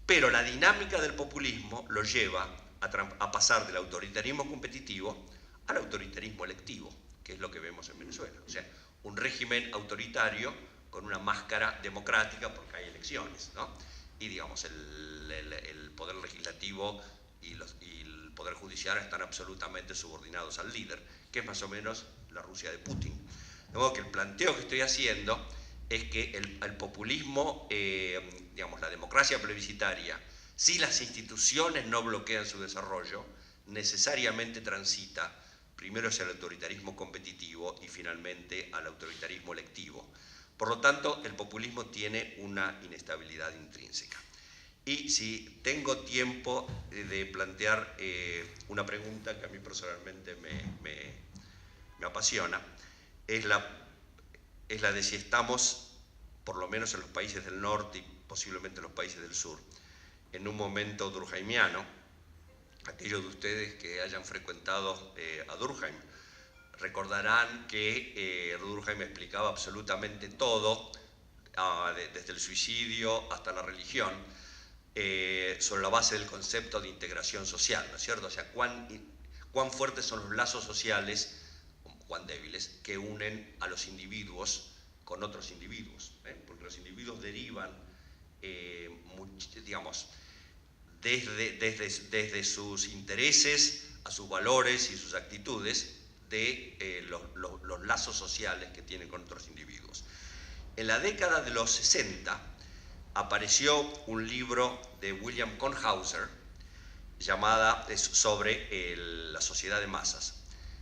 Pero la dinámica del populismo lo lleva a pasar del autoritarismo competitivo al autoritarismo electivo, que es lo que vemos en Venezuela. O sea, un régimen autoritario con una máscara democrática porque hay elecciones, ¿no? Y digamos, el poder legislativo y el poder judicial están absolutamente subordinados al líder, que es más o menos la Rusia de Putin. De modo que el planteo que estoy haciendo es que el populismo, digamos, la democracia plebiscitaria, si las instituciones no bloquean su desarrollo, necesariamente transita primero hacia el autoritarismo competitivo y finalmente al autoritarismo electivo. Por lo tanto, el populismo tiene una inestabilidad intrínseca. Y si tengo tiempo de plantear una pregunta que a mí personalmente me apasiona, es la de si estamos, por lo menos en los países del norte y posiblemente en los países del sur, en un momento durkheimiano. Aquellos de ustedes que hayan frecuentado a Durkheim recordarán que Durkheim explicaba absolutamente todo, desde el suicidio hasta la religión, sobre la base del concepto de integración social, ¿no es cierto? O sea, cuán fuertes son los lazos sociales, cuán débiles, que unen a los individuos con otros individuos, porque los individuos derivan, digamos, desde sus intereses a sus valores y sus actitudes, de los lazos sociales que tienen con otros individuos. En la década de los 60 apareció un libro de William Kornhauser sobre la sociedad de masas,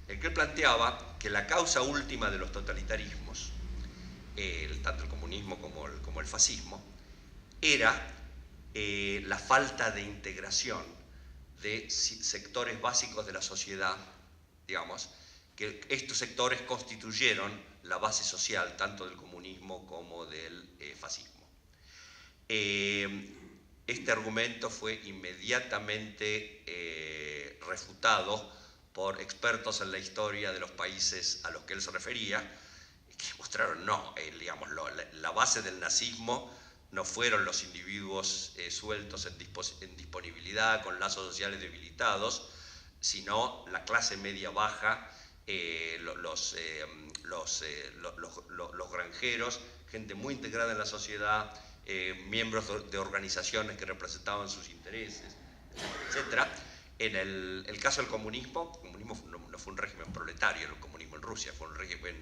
el que él planteaba que la causa última de los totalitarismos, tanto el comunismo como el fascismo, era la falta de integración de sectores básicos de la sociedad, digamos, que estos sectores constituyeron la base social tanto del comunismo como del fascismo. Este argumento fue inmediatamente refutado por expertos en la historia de los países a los que él se refería, que mostraron no, digamos, la base del nazismo no fueron los individuos sueltos en disponibilidad, con lazos sociales debilitados, sino la clase media baja, los granjeros, gente muy integrada en la sociedad, miembros de organizaciones que representaban sus intereses, etc. En el caso del comunismo, el comunismo no fue un régimen proletario, el comunismo en Rusia fue un régimen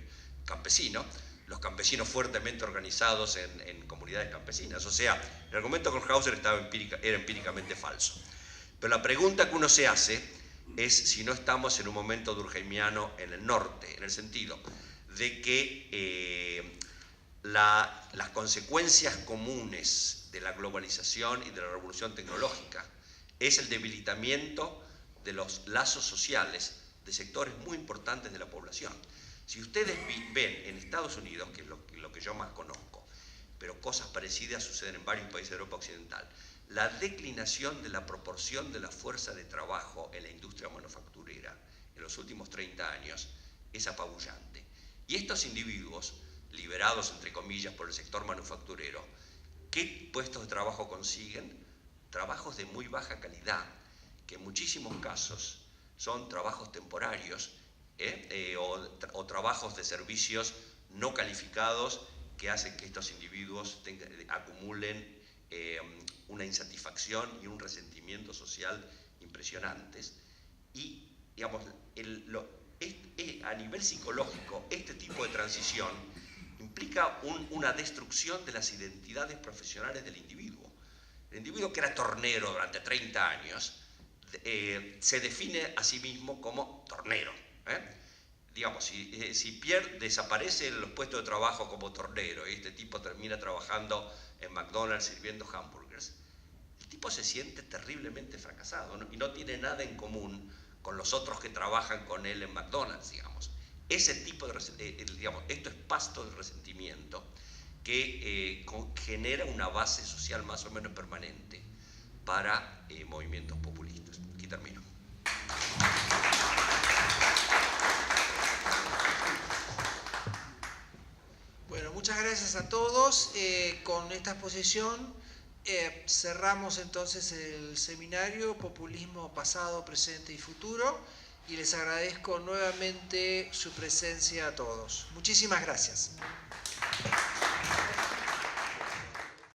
campesino, los campesinos fuertemente organizados en comunidades campesinas. O sea, el argumento de Kornhauser era empíricamente falso. Pero la pregunta que uno se hace es si no estamos en un momento durkheimiano en el norte, en el sentido de que las consecuencias comunes de la globalización y de la revolución tecnológica es el debilitamiento de los lazos sociales de sectores muy importantes de la población. Si ustedes ven en Estados Unidos, que es lo que yo más conozco, pero cosas parecidas suceden en varios países de Europa Occidental, la declinación de la proporción de la fuerza de trabajo en la industria manufacturera en los últimos 30 años es apabullante. Y estos individuos, liberados entre comillas por el sector manufacturero, ¿qué puestos de trabajo consiguen? Trabajos de muy baja calidad, que en muchísimos casos son trabajos temporarios, o trabajos de servicios no calificados que hacen que estos individuos acumulen una insatisfacción y un resentimiento social impresionantes. Y, digamos, a nivel psicológico, este tipo de transición implica una destrucción de las identidades profesionales del individuo. El individuo que era tornero durante 30 años se define a sí mismo como tornero. Digamos, si Pierre desaparece en los puestos de trabajo como tornero y este tipo termina trabajando en McDonald's sirviendo hamburgers, el tipo se siente terriblemente fracasado, ¿no? Y no tiene nada en común con los otros que trabajan con él en McDonald's, digamos. Ese tipo de, digamos, esto es pasto del resentimiento que genera una base social más o menos permanente para movimientos populistas. Aquí termino. Bueno, muchas gracias a todos. Con esta exposición cerramos entonces el seminario Populismo Pasado, Presente y Futuro. y les agradezco nuevamente su presencia a todos. Muchísimas gracias.